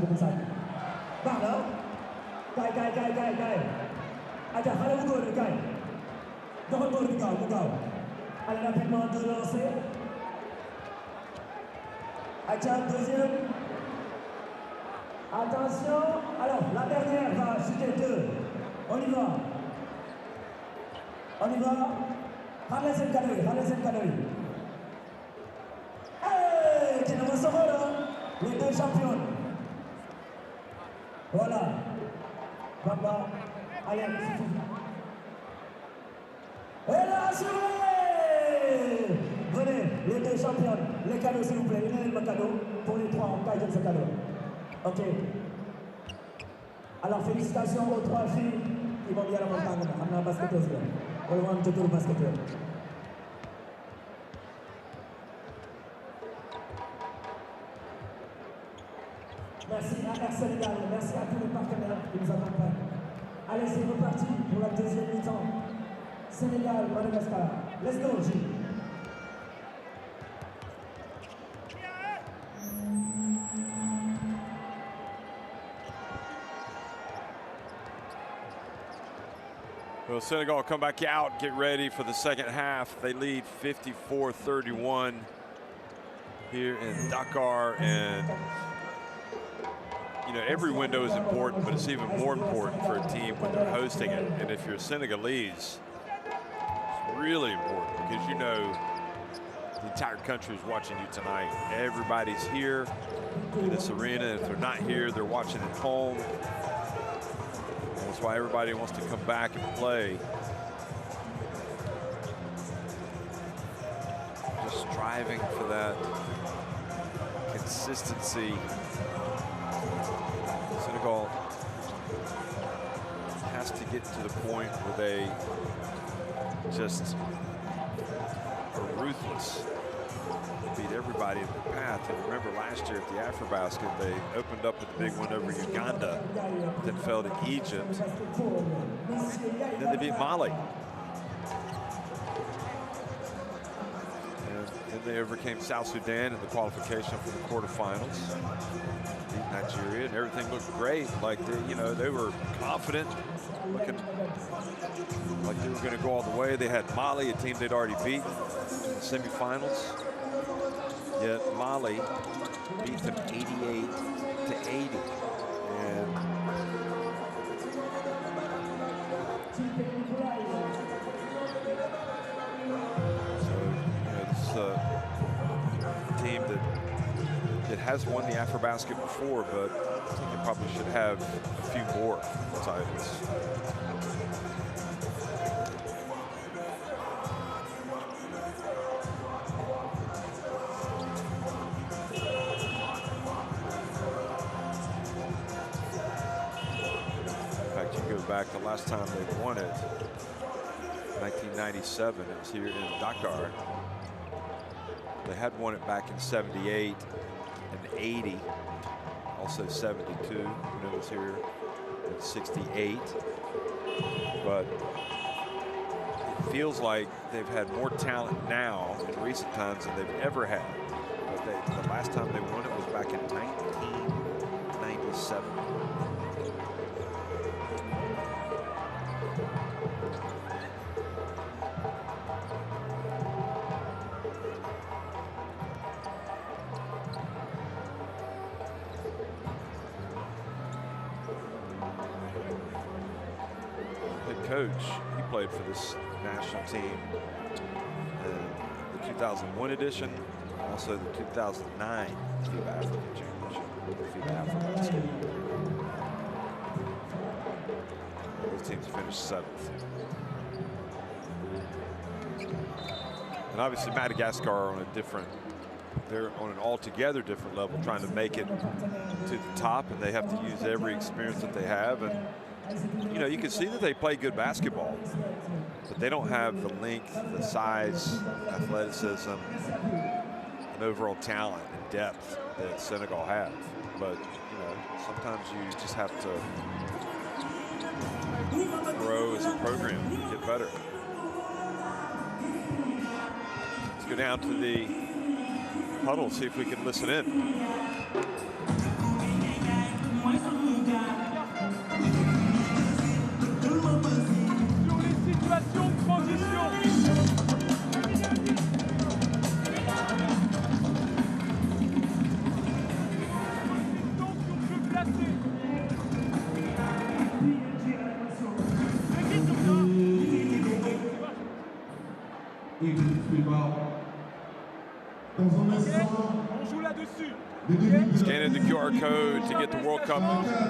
Speaker 3: Attention. Alors, la dernière va chuter 2. On y va. On y va. Harlesen Kadri. Hey, qui nous sauve là. Les deux champions. Voilà. Papa. Allez, et là, venez, les deux champions. Les cadeaux, s'il vous plaît. Donnez le cadeau pour les 3. On paye ce cadeau. Ok. Alors, félicitations aux 3 filles qui vont bien à la montagne. On a un basketteur. On va un tour basketteur. Merci à Senegal, merci à tous les partenaires qui nous accompagnent. Allez, c'est reparti pour la deuxième mi-temps. Senegal, Madagascar. Let's go, Gilles.
Speaker 1: Well, Senegal come back out, get ready for the second half. They lead 54-31 here in Dakar, and you know, every window is important, but it's even more important for a team when they're hosting it. And if you're Senegalese, it's really important because you know the entire country is watching you tonight. Everybody's here in this arena. If they're not here, they're watching at home. And that's why everybody wants to come back and play. Just striving for that consistency. Senegal has to get to the point where they just are ruthless, beat everybody in their path. And remember last year at the AfroBasket, they opened up with a big win over Uganda, then fell to Egypt, and then they beat Mali. And then they overcame South Sudan in the qualification for the quarterfinals. Beat Nigeria, and everything looked great. Like they were confident, looking like they were going to go all the way. They had Mali, a team they'd already beat in the semifinals. Yet Mali beat them 88-80. And so, this is a team that has won the AfroBasket before, but I think it probably should have a few more titles. Back the last time they won it, 1997, it was here in Dakar. They had won it back in 78 and 80, also 72 when it was here in 68. But it feels like they've had more talent now in recent times than they've ever had. But the last time they won it was back in 1997. Coach, he played for this national team in the 2001 edition, also the 2009 FIBA Africa Championship, FIBA Basketball. Those teams finished 7th. And obviously Madagascar are on a different, they're on an altogether different level, trying to make it to the top, and they have to use every experience that they have. And you know, you can see that they play good basketball, but they don't have the length, the size, athleticism, and overall talent and depth that Senegal have. But, you know, sometimes you just have to grow as a program and get better. Let's go down to the huddle, see if we can listen in. Scan in the QR code to get the World Cup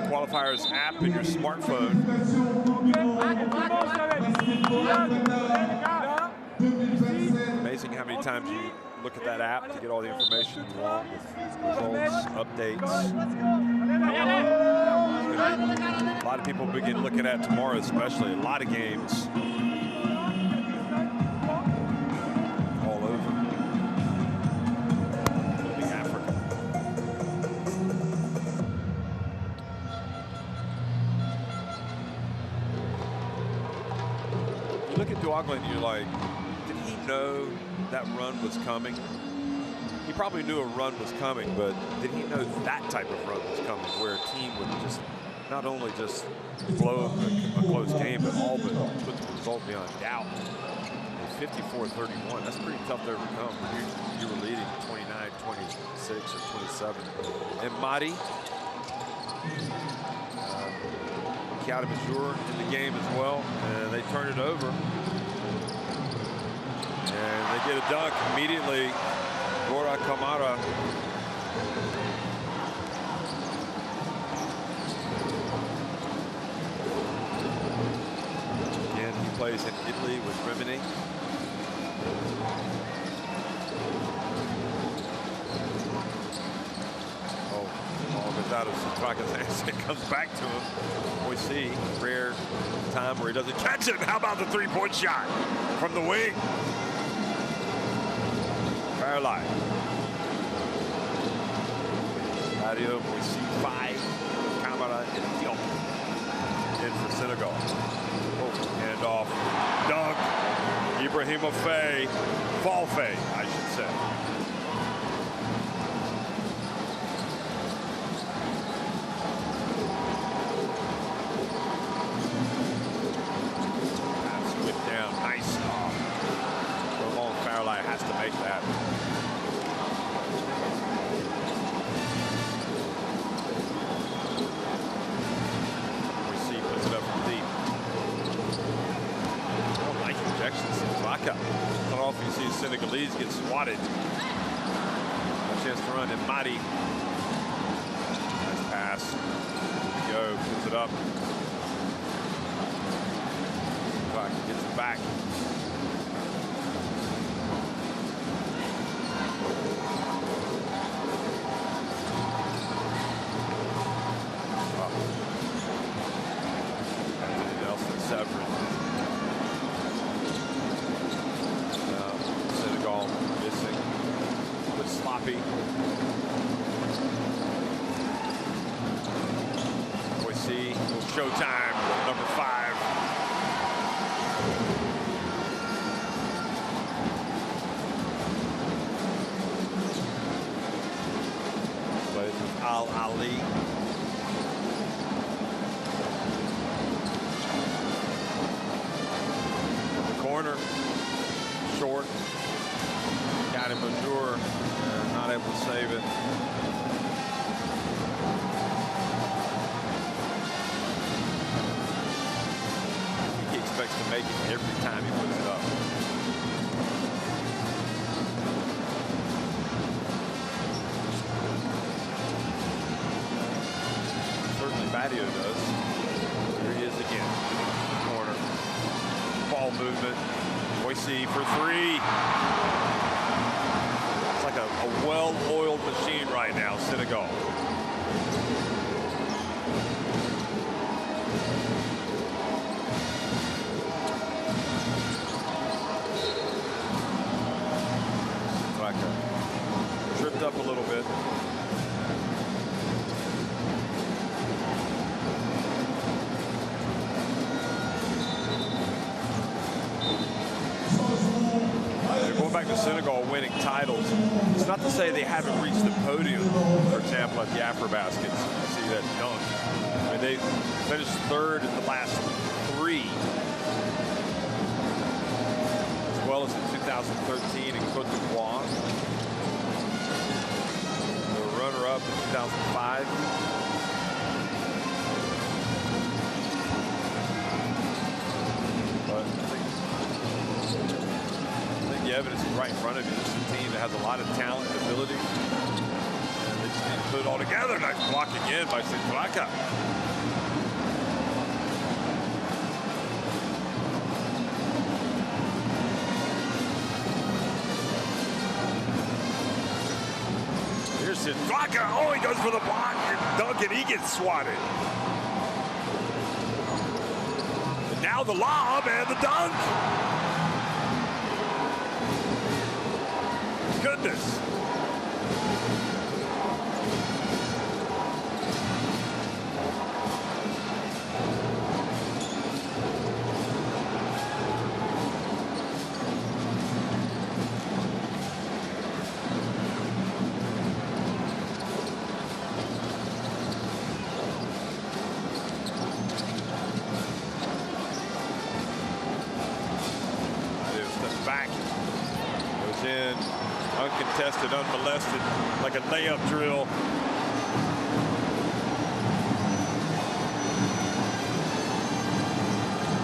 Speaker 1: Qualifiers app in your smartphone. Amazing how many times you look at that app to get all the information you want, with results, updates. A lot of people begin looking at tomorrow, especially a lot of games all over. And you're like, did he know that run was coming? He probably knew a run was coming, but did he know that type of run was coming, where a team would just not only just blow a close game, but all but put the result beyond doubt? 54-31, that's pretty tough to overcome. You were leading 29, 26, or 27. And Madi, Kiata Major in the game as well, and they turn it over. And they get a dunk immediately. Gora Kamara. Again, he plays in Italy with Rimini. Oh, ball goes out of Satraka's hands. It comes back to him. We see rare time where he doesn't catch it. How about the three-point shot from the wing? Fairlight. Radio, we see 5. Camara and Diop in for Senegal. Oh, hand off. Dunk. Ibrahima Faye. Fall Faye, I should say. Whip down. Nice. So long Fairlight has to make that. Tuaka. Cut off, you see Senegalese get swatted. A chance to run, and Madi. Nice pass. There we go, puts it up. Tuaka gets it back. Senegal missing, but sloppy. Boise, showtime, number 5. Plays with Al Ali. Corner, short, got him Bonjour, not able to save it. I think he expects to make it every time he puts it up. Certainly Badio does. Here he is again, corner. Ball movement. Boise for 3. It's like a well-oiled machine right now, Senegal. Like tripped up a little bit. Going back to Senegal winning titles, it's not to say they haven't reached the podium, for example, at the AfroBaskets. You see that dunk. I mean, they finished 3rd in the last 3, as well as in 2013 in Cote d'Ivoire. The runner-up in 2005. But the evidence is right in front of you. This is a team that has a lot of talent and ability. And they just need to put it all together. Nice block again by Tuaka. Here's Tuaka. Oh, he goes for the block and dunk, and he gets swatted. And now the lob and the dunk. Goodness. Steps back, goes in. Uncontested, unmolested, like a layup drill.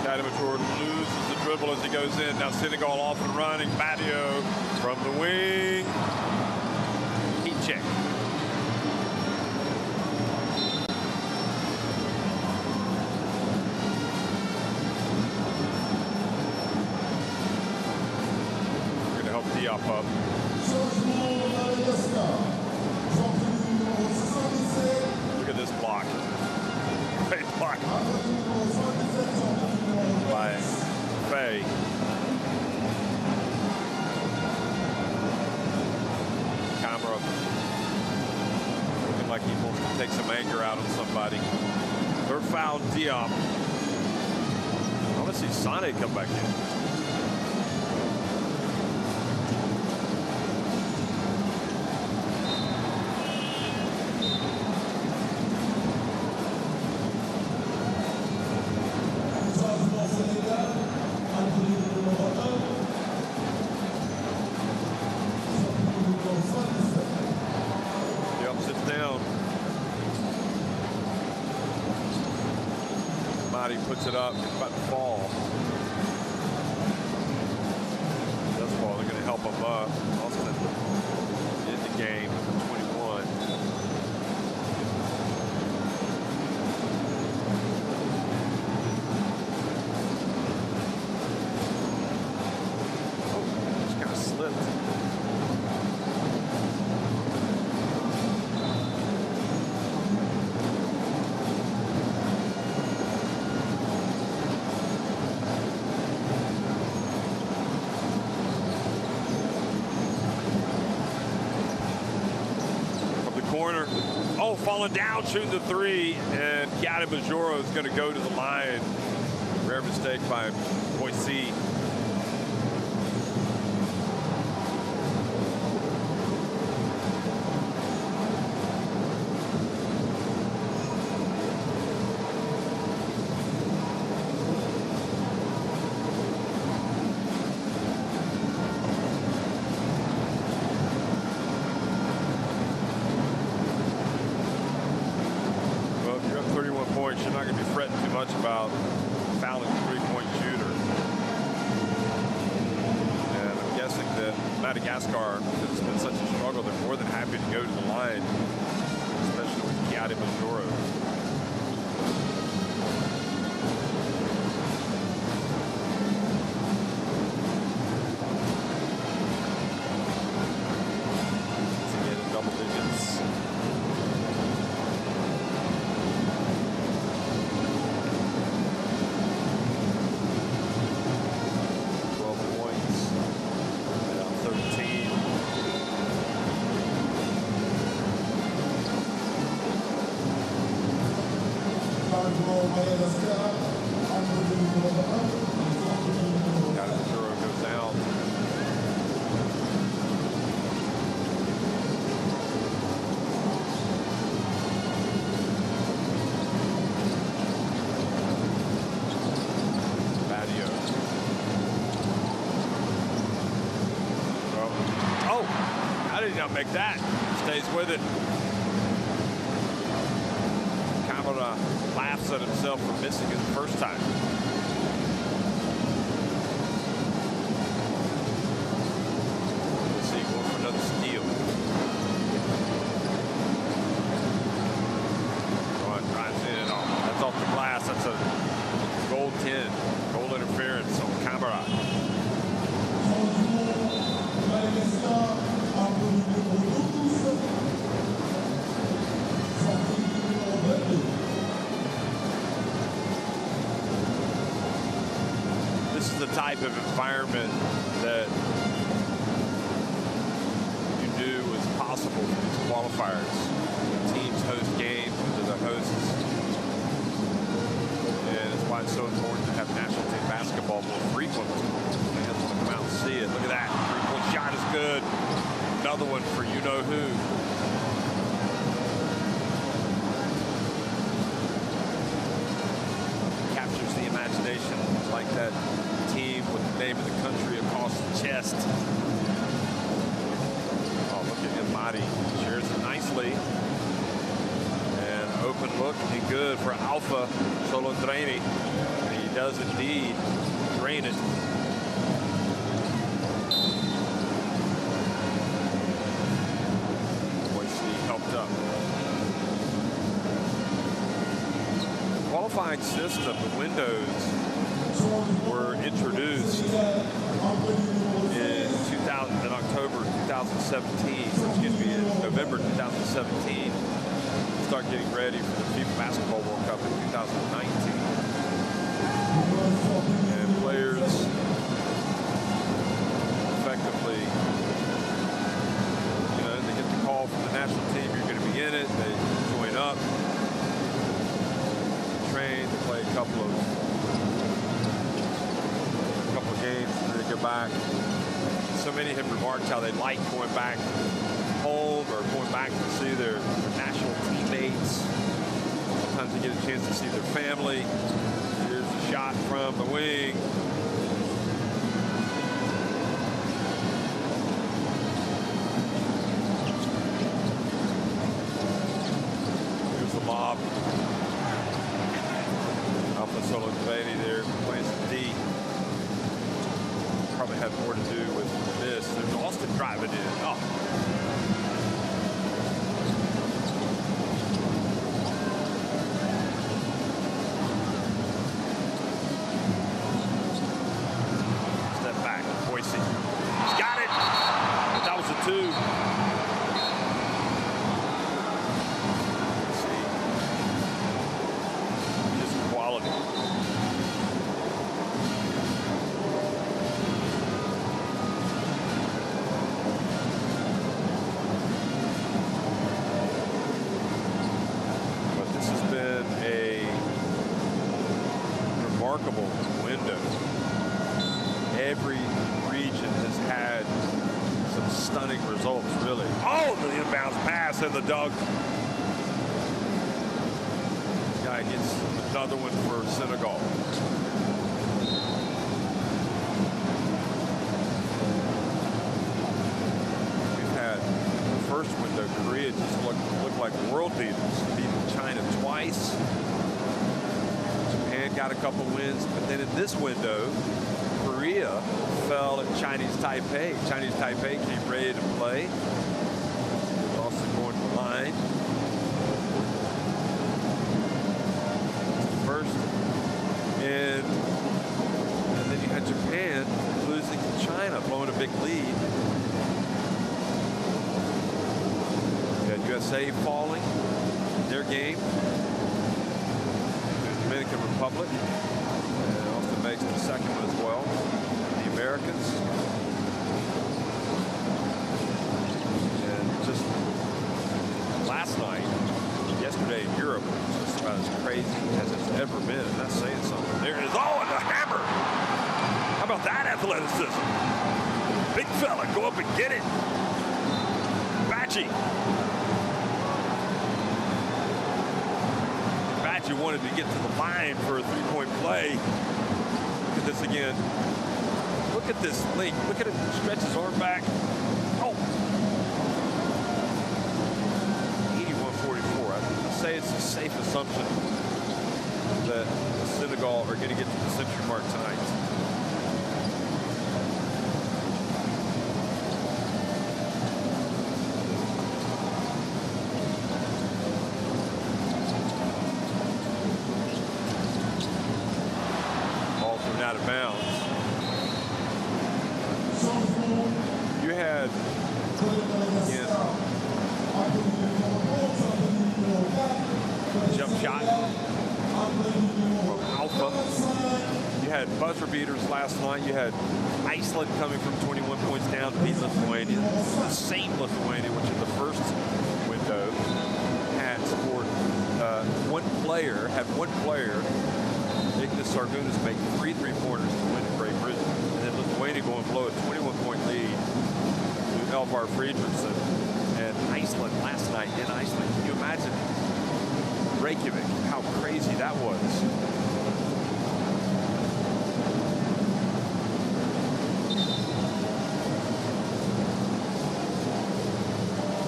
Speaker 1: Bonjour loses the dribble as he goes in. Now Senegal off and running. Badio from the wing. Heat check. We're going to help Diop up. Look at this block. Great block by Faye. Camera looking like he wants to take some anger out on somebody. Third foul, Diop. I want to see Sane come back in. Puts it up, it's about to fall. help them up. Austin in the game, 21. Oh, just kind of slipped. Corner. Oh, falling down, shooting the three, and Kiadi Majoro is going to go to the line. Rare mistake by Boise. You're not going to be fretting too much about fouling a three-point shooter. And I'm guessing that Madagascar, because it's been such a struggle, they're more than happy to go to the line, especially with Kiadi Majoro. Again, in double digits. Not make that. Stays with it. Camara laughs at himself for missing it the first time. Let's see, going for another steal. Oh, drives in and off. That's off the glass. That's a goal 10. Goal interference on Camara. This is the type of environment that you knew was possible for these qualifiers. Teams host games, whether they're hosts. And it's why it's so important to have national team basketball more frequently. Fans want to come out and see it. Look at that. Three-point shot is good. Another one for you-know-who. Captures the imagination like that team with the name of the country across the chest. Oh, look at Yamadi. Shares it nicely. And open look and good for Alpha Solondreni. And he does indeed drain it. Up. The qualifying system, the windows were introduced in October 2017, excuse me, in November 2017. Start getting ready for the FIBA Basketball World Cup in 2019. And players effectively, they get the call from the national team, you're going to be in it, they join up, train, they play a couple of games, and then they go back. So many have remarked how they like going back home or going back to see their national teammates. Sometimes they get a chance to see their family. Here's a shot from the wing. Lob. Alpha Solondreni there playing some D. Probably had more to do with this There's Austin driving in. Oh. Step back, Boise. He's got it. That was a 2. Let's see. Just quality. But this has been a remarkable window. Every region has had some stunning results, really. Oh, the inbounds pass and the dunk. Guy gets another one for Senegal. We've had the first window, Korea just looked like world beaters, beating China twice. Japan got a couple wins, but then in this window, Korea fell at Chinese Taipei. Chinese Taipei came ready to play. Also going to the line. First. And then you had Japan losing to China, blowing a big lead. You had USA falling in their game. The Dominican Republic. And also makes the second one as well. Americans. And just last night, yesterday in Europe, was just about as crazy as it's ever been. And that's saying something. There it is. Oh, and the hammer. How about that athleticism? Big fella, go up and get it. Batchy. Batchy wanted to get to the line for a three-point play. Look at this again. Look at this link. Look at it. Stretch his arm back. Oh. 81-44. I say it's a safe assumption that Senegal are going to get to the century mark tonight. Ball thrown out of bounds. You had, again, jump shot from Alpha. You had buzzer beaters last night. You had Iceland coming from 21 points down to beat Lithuania. The same Lithuania, which in the first window had scored one player, Ignas Sargunas, make 3 3-pointers to win at Great Britain. And then Lithuania going blow a 21-point lead to Elvar Friedrichsen. And Iceland last night in Iceland. Can you imagine Reykjavik, how crazy that was?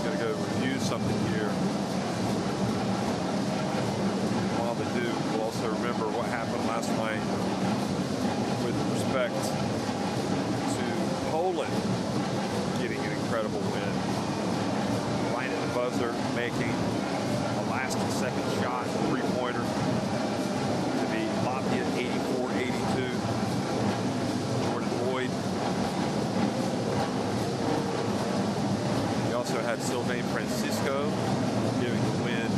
Speaker 1: Gotta go review something here. While they do, we'll also remember what happened last night with respect to Poland getting an incredible win. Right at the buzzer, making a last second shot, three-pointer to beat Latvia 84-82. Jordan Boyd. We also had Sylvain Francisco giving the win.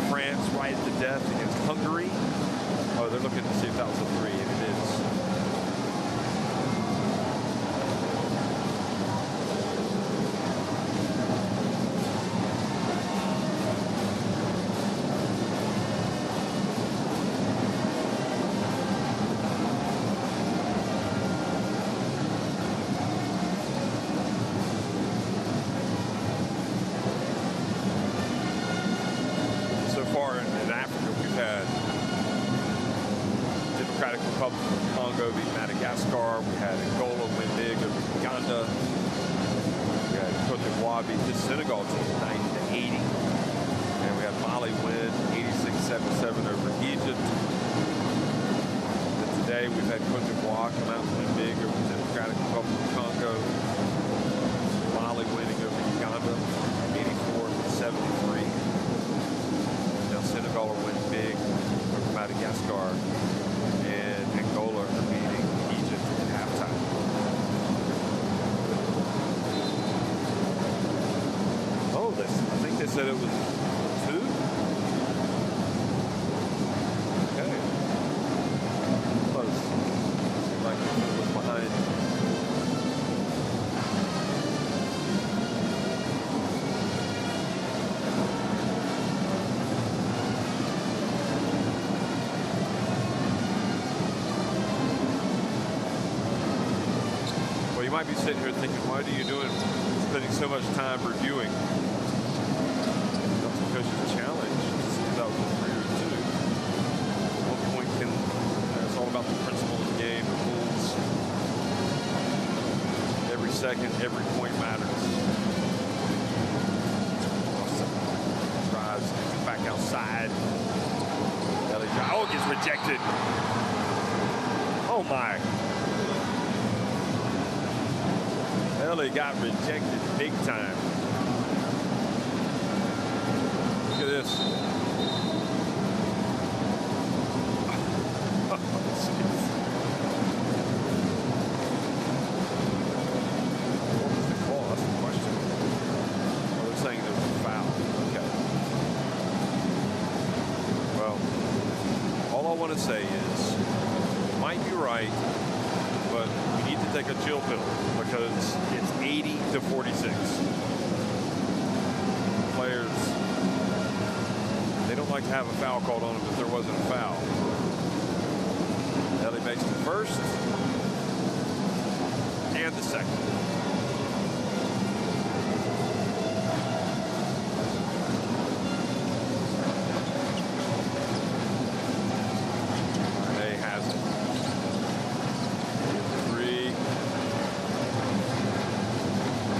Speaker 1: France right at the death against Hungary. Oh, they're looking to see if that was a 3, and it is. Republic of Congo beat Madagascar. We had Angola win big over Uganda. We had Cote d'Ivoire beat this Senegal team 90-80. And we had Mali win 86-77 over Egypt. And today we've had Cote d'Ivoire come out and win big over Democratic Republic of Congo. Mali winning over Uganda, 84-73. Now Senegal are winning big over Madagascar, and Angola are beating Egypt at halftime. Oh, I think they said it was 2. Okay. Close. Like it was behind. Well, you might be sitting here thinking, why are you spending so much time reviewing? That's because it's a challenge. It's out with 3 or 2. 1 point can, it's all about the principle of the game, the rules. Every second, every point matters. Drives, gets it back outside. Oh, gets rejected. Oh my. Ellie got rejected big time. Look at this. Oh, what was the call? That's the question. Oh, they're saying there was a foul. Okay. Well, all I want to say is, you might be right, but we need to take a chill pill because it's 80-46. Players, they don't like to have a foul called on them if there wasn't a foul. Ellie makes the first and the second. They has it. 3.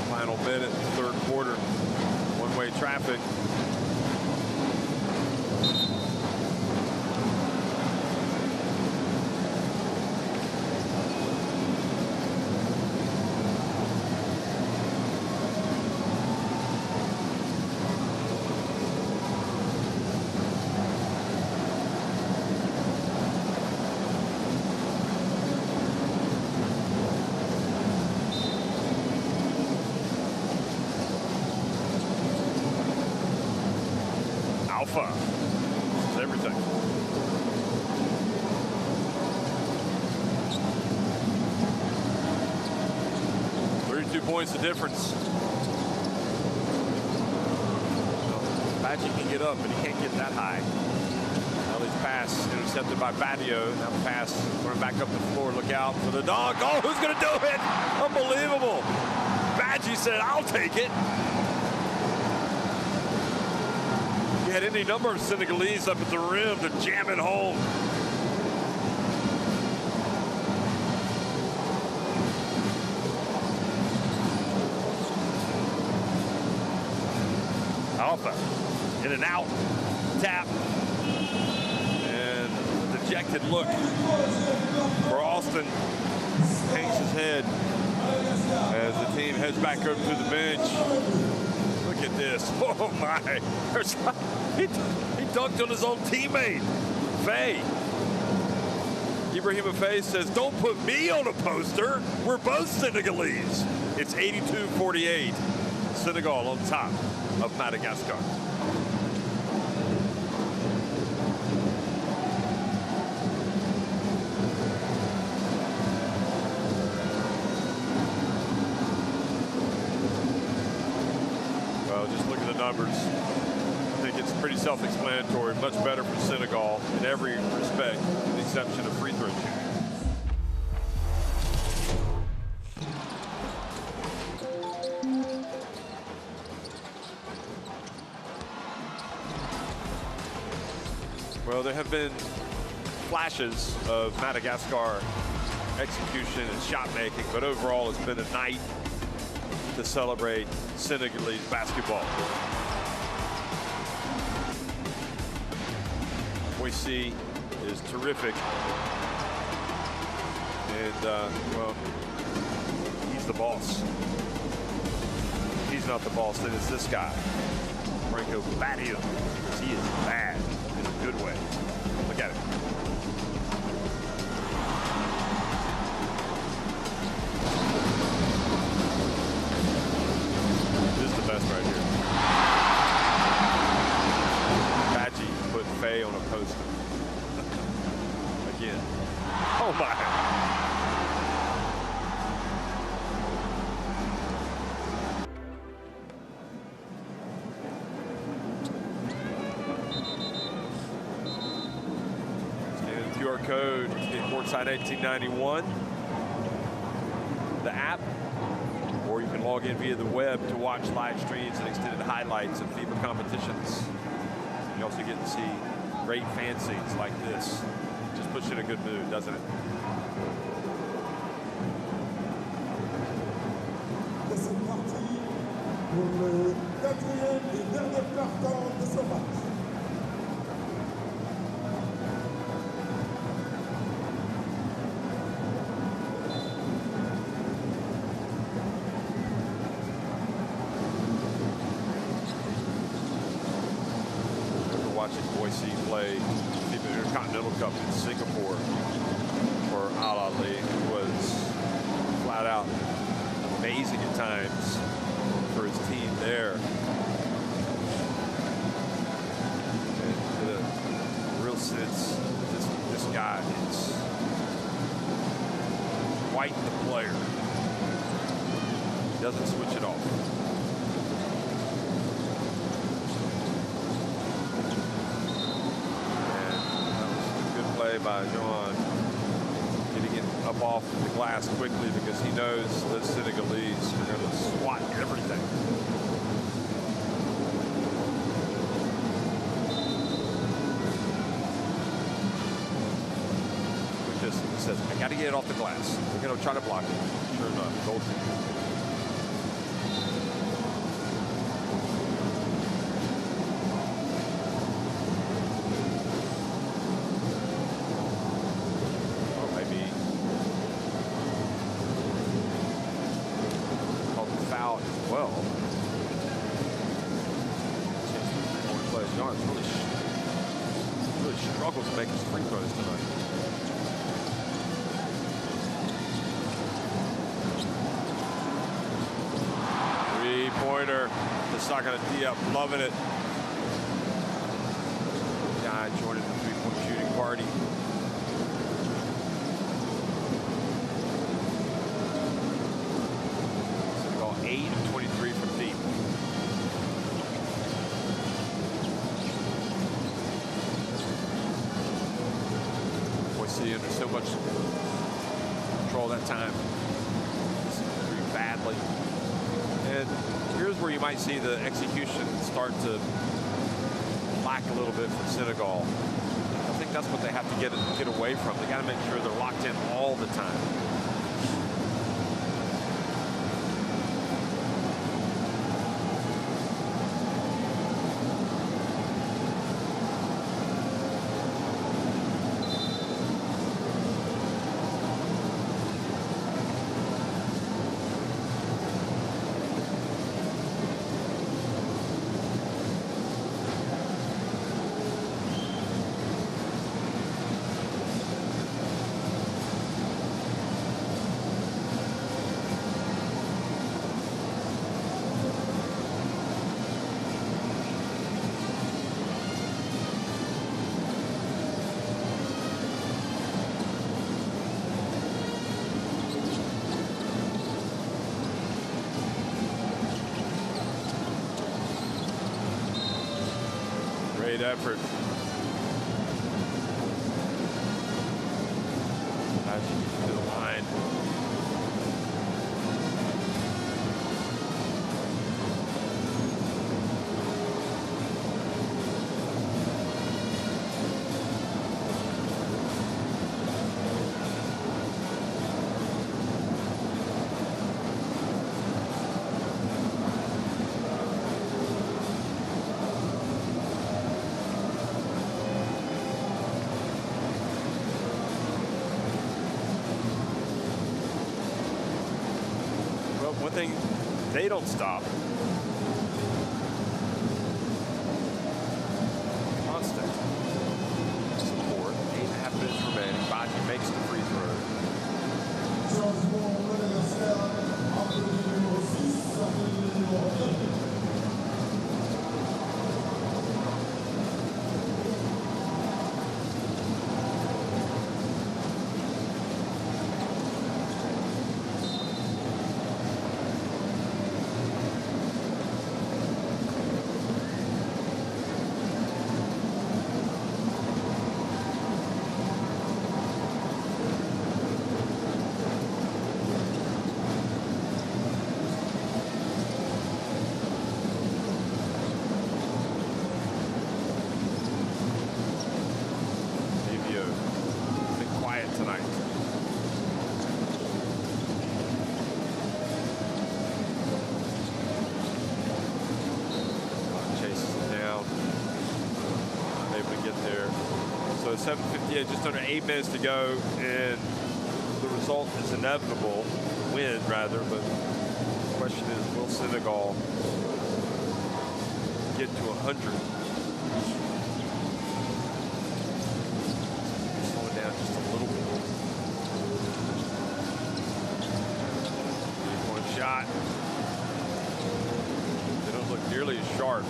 Speaker 1: Final minute, third quarter. One-way traffic. Alpha. This is everything. Points the difference. Badgie can get up, but he can't get that high. Now his pass intercepted by Badio. Now the pass running back up the floor. Look out for the dog. Oh, who's going to do it? Unbelievable. Badgie said, I'll take it. You had any number of Senegalese up at the rim to jam it home. Alpha, in and out, tap, and a dejected look for Austin. Hangs his head as the team heads back up to the bench. Look at this. Oh my. He dunked on his own teammate, Faye. Ibrahima Faye says, don't put me on a poster. We're both Senegalese. It's 82-48. Senegal on top of Madagascar. Well, just look at the numbers. I think it's pretty self-explanatory. Much better for Senegal in every respect, with the exception of free throw shooting. Well, there have been flashes of Madagascar execution and shot making, but overall it's been a night to celebrate Senegalese basketball. What we see is terrific. And, well, the boss. If he's not the boss, then it's this guy, Franco Badio, because he is bad in a good way. Look at it. This is the best right here. Badgie put Faye on a poster. Again. Oh my. QR code to get courtside 1891, the app, or you can log in via the web to watch live streams and extended highlights of FIBA competitions. You also get to see great fan scenes like this. Just puts you in a good mood, doesn't it?
Speaker 2: C'est parti pour le quatrième et dernier quart-temps de ce match.
Speaker 1: Boise play FIBA Intercontinental Cup in Singapore for Al Ali, who was flat out amazing at times for his team there. And in a real sense, this guy is quite the player. He doesn't switch it off. By John, getting it up off the glass quickly because he knows the Senegalese are going to swat everything. Just says, I got to get it off the glass. They're going to try to block it. Sure enough, goal team. Struggles to make his free throws tonight. Three-pointer. Tasaka Diop loving it. Guy joining the three-point shooting party. Senegal 8 of 23 from deep. Under so much control that time. Pretty badly. And here's where you might see the execution start to lack a little bit from Senegal. I think that's what they have to get away from. They got to make sure they're locked in all the time. Great effort. To the line. one thing they don't stop. Constant support. 8.5 minutes remaining. Baji makes the free throw. So 7:58, just under 8 minutes to go, and the result is inevitable, win rather, but the question is, will Senegal get to 100? Slow it down just a little bit. 3-point shot. They don't look nearly as sharp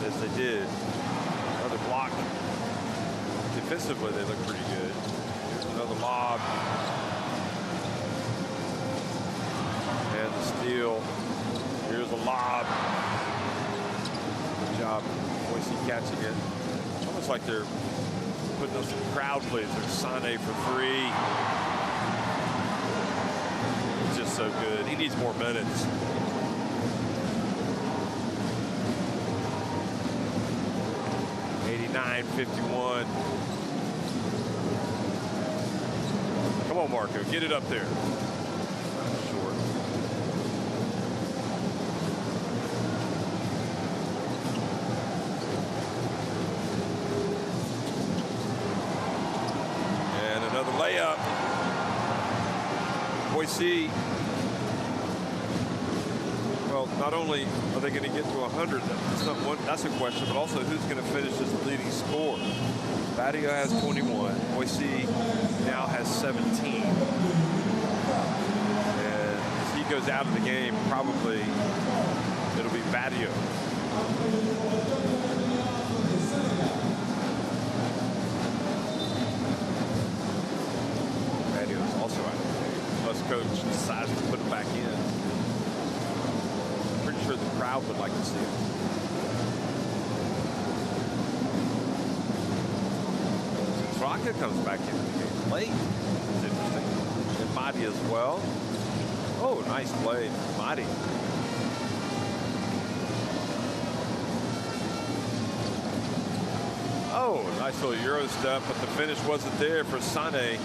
Speaker 1: as they did. Another block. Defensively, they look pretty good. Here's another lob. And the steal. Here's a lob. Good job. Boise catching it. It's almost like they're putting those crowd plays. There's Sane for 3. He's just so good. He needs more minutes. .51. Come on, Marco, get it up there. Short. And another layup. Boise. Well, not only are they going to get to 100, that's a question, but also who's going to finish as the leading scorer. Badio has 21. Boise now has 17. And as he goes out of the game, probably it'll be Badio. Badio is also out of the game, unless coach decides to put him back in. Pretty sure the crowd would like to see him. Raka comes back into the game late. It's interesting. And Madi as well. Oh, nice play, Madi. Oh, nice little Euro step, but the finish wasn't there for Sane.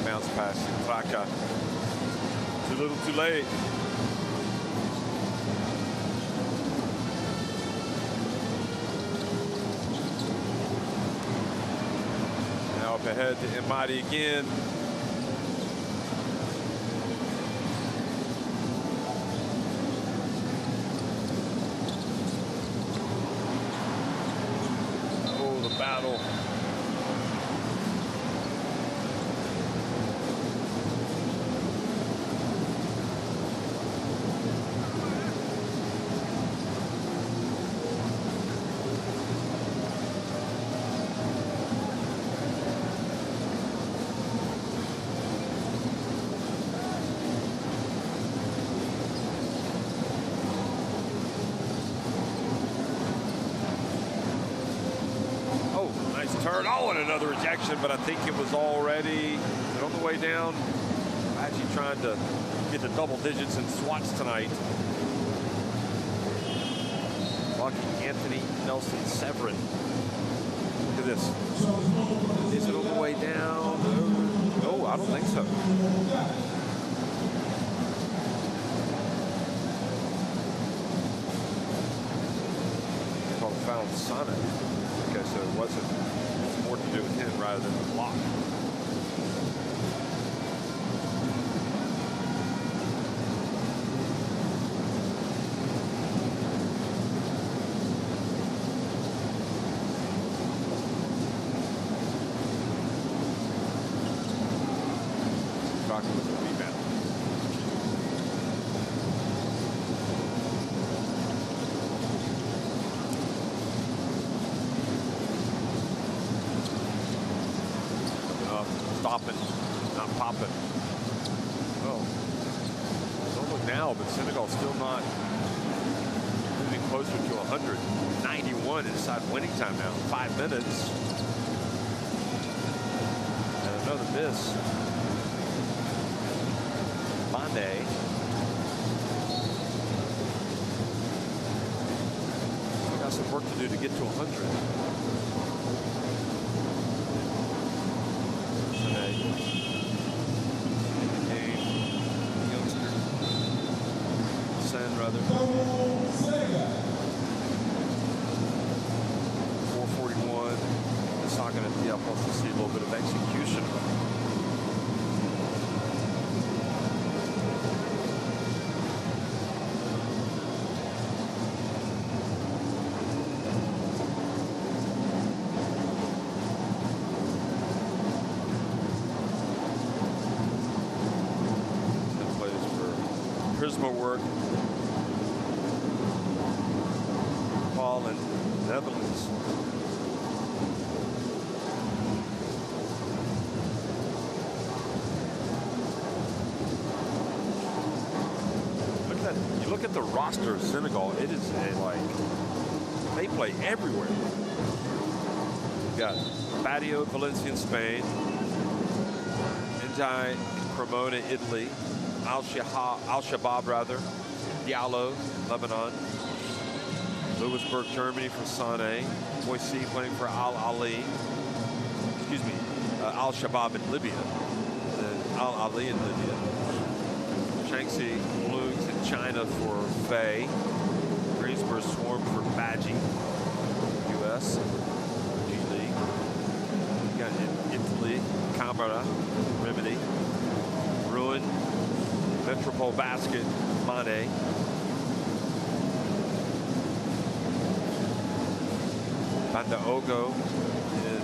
Speaker 1: Bounce pass to Raka. Too little, too late. Now up ahead to Imadi again. Oh, the battle. turn. Oh, and another rejection, but I think it was already on the way down. Actually trying to get to double digits in swats tonight. Lucky Anthony Nelson Severin. Look at this. Is it on the way down? No, I don't think so. Called foul Sonnet. Okay, so it wasn't more to do with him rather than the block. With the rebound. Stopping, not popping. Oh, don't look now, but Senegal's still not moving closer to 100. 91 inside winning time now. 5 minutes. And another miss. Monday. We got some work to do to get to 100. Today. Game. Youngster. Sen, rather. 441. It's not going to be up. Also see a little bit of execution. Prisma work. Paul in Netherlands. Look at that. You look at the roster of Senegal, it is they play everywhere. You've got Badio, Valencia in Spain. Njai, Cremona, Italy. Al-Shabaab, rather. Diallo, Lebanon. Lewisburg, Germany for Sané. Moissi playing for Al-Ali. Excuse me, Al-Shabaab in Libya. Al-Ali in Libya. Shanxi Blues in China for Fei. Greensboro Swarm for Badgie. U.S. G League. You got Italy, Camera, Remedy. Ruin. Metropole Basket, Mane. Banda Ogo in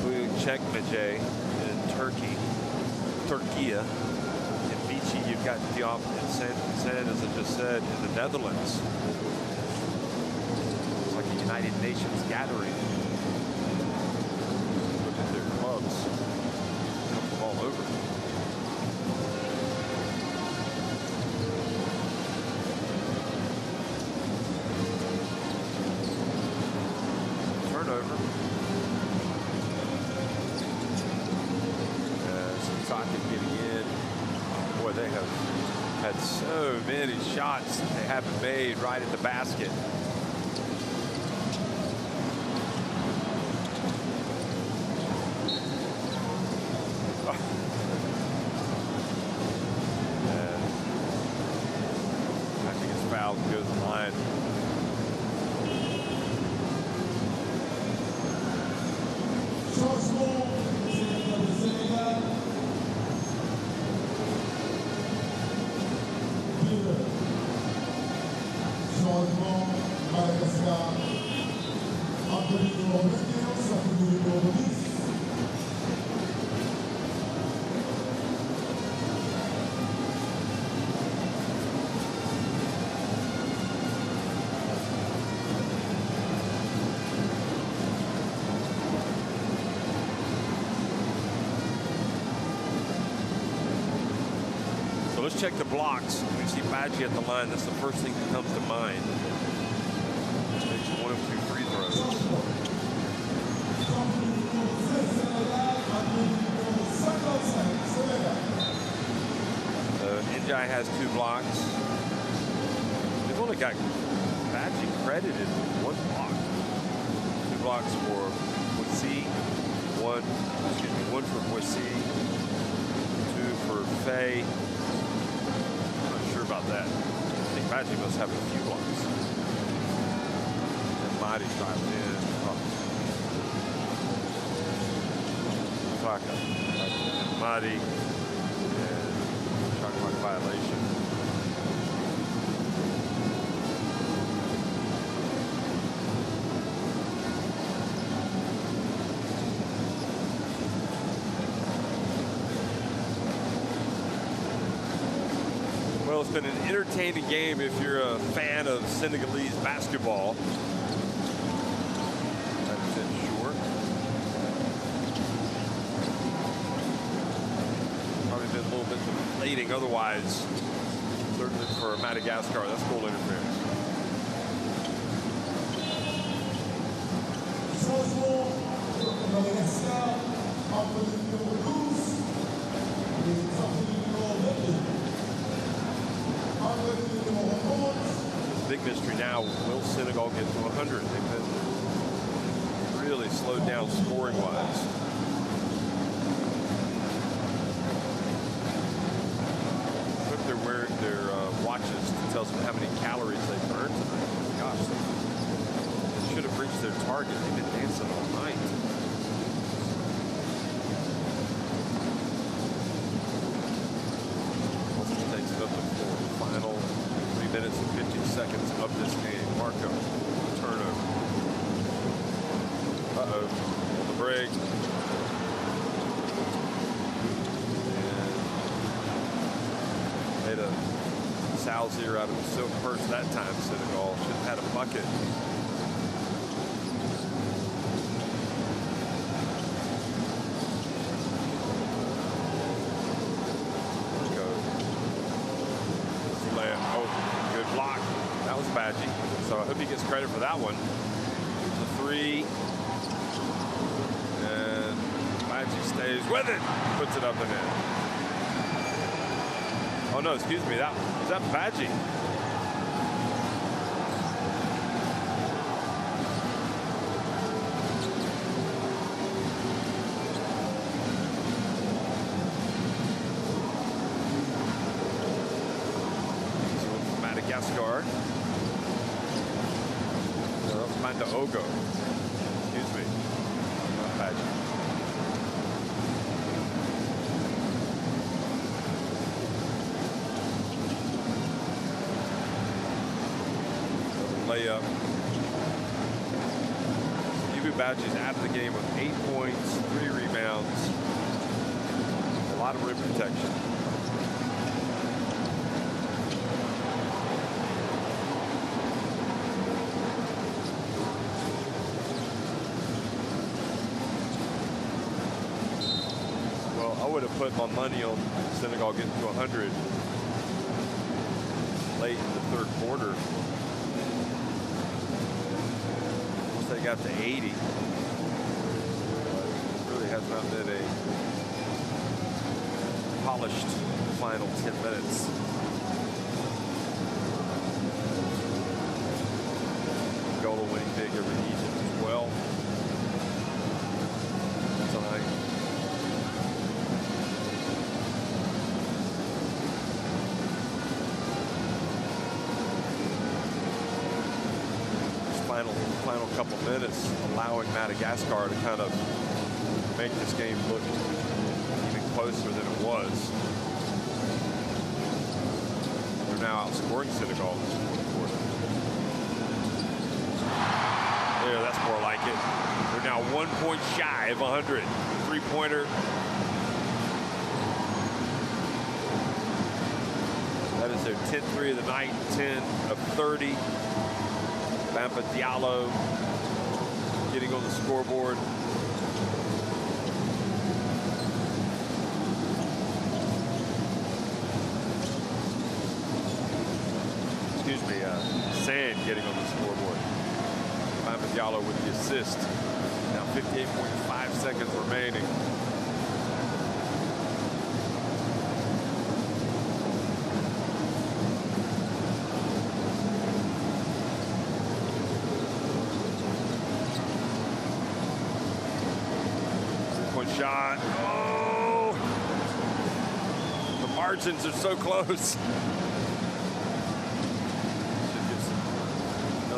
Speaker 1: Buyukçekmece in Turkey. Turkey. In Vichy, you've got Diop and San, as I just said, in the Netherlands. It's like a United Nations gathering. Look at their clubs. Come from all over. They have had so many shots they haven't made right at the basket. I think it's fouled and goes to the line.
Speaker 2: Changement, Madagascar. Appelé numéro 21, sortie numéro 10.
Speaker 1: Let's check the blocks. We see Badgie at the line. That's the first thing that comes to mind. Takes 1 of 2 free throws. Njai has 2 blocks. They've only got Badgie credited with 1 block. 2 blocks for Moussi, 1 for Moussi, 2 for Faye. I'm not sure about that. I think Badgie must have a few blocks. And Mighty drives in. Flaka. And Mighty. Shot clock violation. Well, it's been an entertaining game if you're a fan of Senegalese basketball. That's it, sure. Probably been a little bit deflating otherwise, certainly for Madagascar. That's goal interference.
Speaker 2: Changement pour Madagascar entre le numéro 12 et les sorties du numéro 22. Entre le numéro 11.
Speaker 1: Big mystery now, will Senegal get to 100? They've been really slowed down scoring-wise. Took their watches to tell them how many calories they burned tonight. Gosh, they should have reached their target. They've been dancing all night. Almost takes it up to 4. Final 3 minutes and 50 seconds of this game. Marco, turnover. Uh-oh, on the break. And made a Salzier out of the silk purse that time. Senegal should have had a bucket. So I hope he gets credit for that one. The 3. And Badgie stays with it. Puts it up and in. Oh no, excuse me. Is that Badgie? So Madagascar. To Ogo. Excuse me. Not Badgie. Layup. FIBA Badgie's out of the game with 8 points, 3 rebounds, a lot of rim protection. I would have put my money on Senegal getting to 100 late in the 3rd quarter. Once they got to 80, it really has not been a polished final 10 minutes. Angola winning big over Egypt as well tonight. Final couple minutes, allowing Madagascar to kind of make this game look even closer than it was. They're now outscoring Senegal in the 4th quarter. There, that's more like it. They're now 1 point shy of 100. 3-pointer. That is their 10th 3 of the night, 10 of 30. Bamba Diallo getting on the scoreboard. Excuse me, Sand getting on the scoreboard. Bamba Diallo with the assist. Now 58.5 seconds remaining. Three-point shot. Oh! The margins are so close.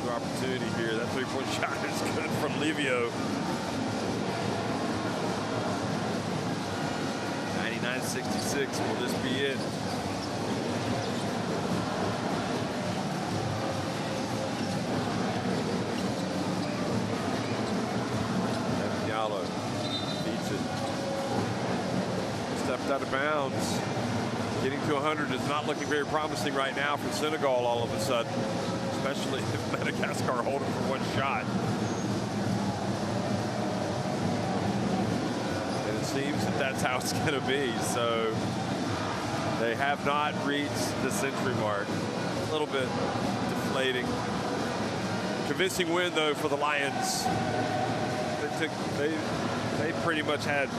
Speaker 1: Opportunity here. That three-point shot is good from Livio. 99-66. Will this be it? Diallo beats it. Stepped out of bounds. Getting to 100 is not looking very promising right now for Senegal all of a sudden, especially if Madagascar hold it for one shot. And it seems that that's how it's going to be. So they have not reached the century mark. A little bit deflating. Convincing win, though, for the Lions. They pretty much had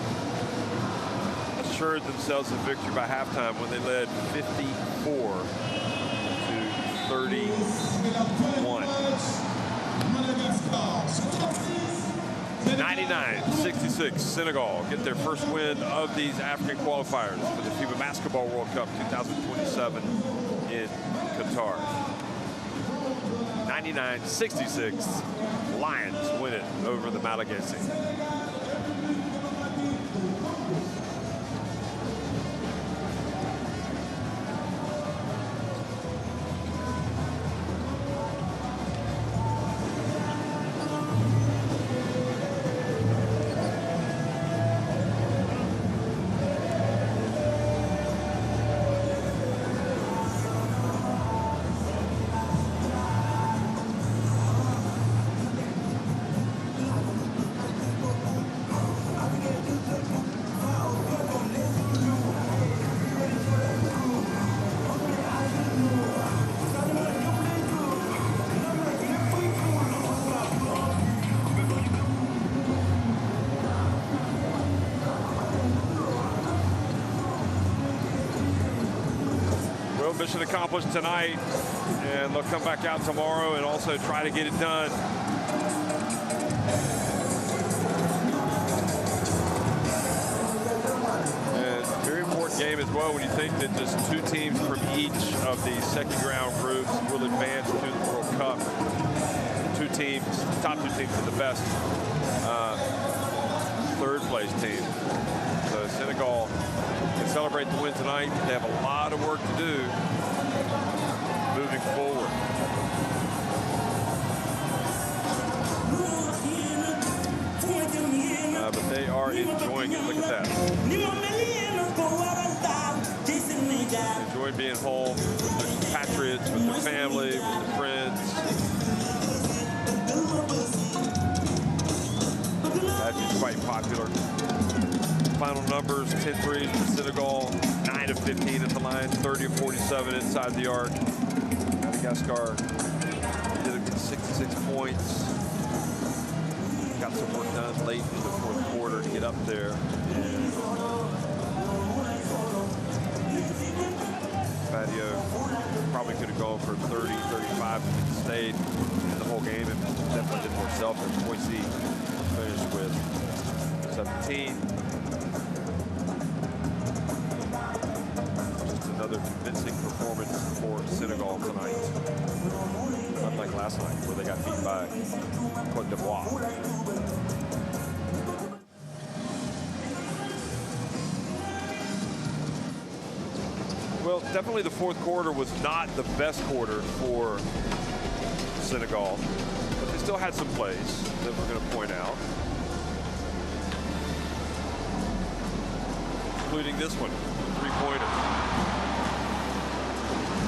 Speaker 1: assured themselves of victory by halftime when they led 54-31. 99-66, Senegal get their first win of these African qualifiers for the FIBA Basketball World Cup 2027 in Qatar. 99-66, Lions win it over the Madagascar. Mission accomplished tonight, and they'll come back out tomorrow and also try to get it done. And very important game as well when you think that just two teams from each of the second round groups will advance to the World Cup. Two teams, top two teams are the best third place team. So Senegal can celebrate the win tonight. They have a lot of work to do moving forward. But they are enjoying it. Look at that. Enjoying being home with their compatriots, with their family, with their friends. That is quite popular. Final numbers, 10 threes for Senegal, 9 of 15 at the line, 30 of 47 inside the arc. Madagascar did it with 66 points. Got some work done late in the fourth quarter to get up there. And Patio probably could have gone for 30, 35 if it stayed in the whole game, and definitely did more selfish. Boise finished with 17. Another convincing performance for Senegal tonight. Unlike last night, where they got beat by Côte d'Ivoire. Well, definitely the fourth quarter was not the best quarter for Senegal, but they still had some plays that we're going to point out, including this one, three-pointer.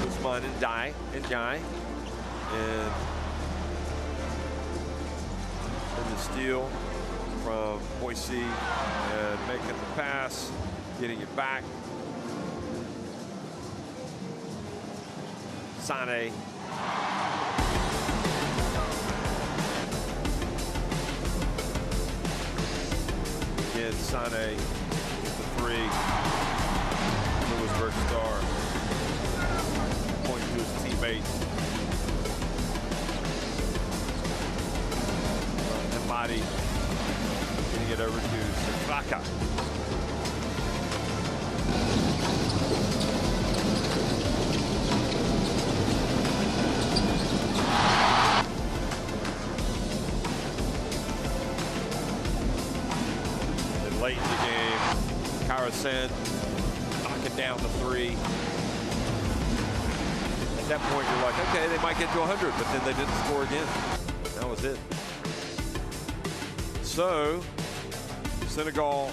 Speaker 1: Usman and Guy, and the steal from Boise, and making the pass, getting it back. Sane. and Sane with the three. Lewisburg star pointing to his teammate. Hamadi getting it over to Sifaka. Late in the game, Karasen knocking down the three. At that point, you're like, okay, they might get to 100, but then they didn't score again. That was it. So, Senegal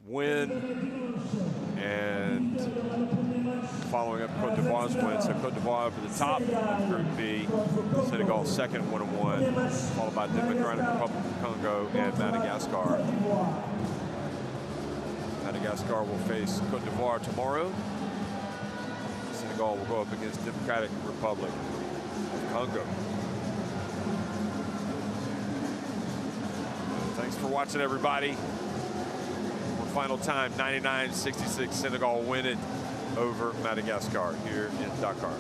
Speaker 1: win, and following up Cote d'Ivoire's win. So Cote d'Ivoire for the top of Group B, Senegal second, 1-1, followed by Democratic Republic of Congo and Madagascar. Madagascar will face Cote d'Ivoire tomorrow. Senegal will go up against Democratic Republic of Congo. Thanks for watching, everybody. One final time, 99-66, Senegal win it over Madagascar here in Dakar.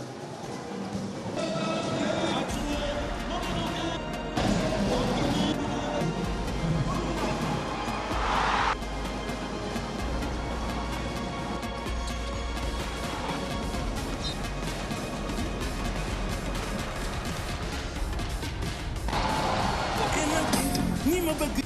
Speaker 9: Ni me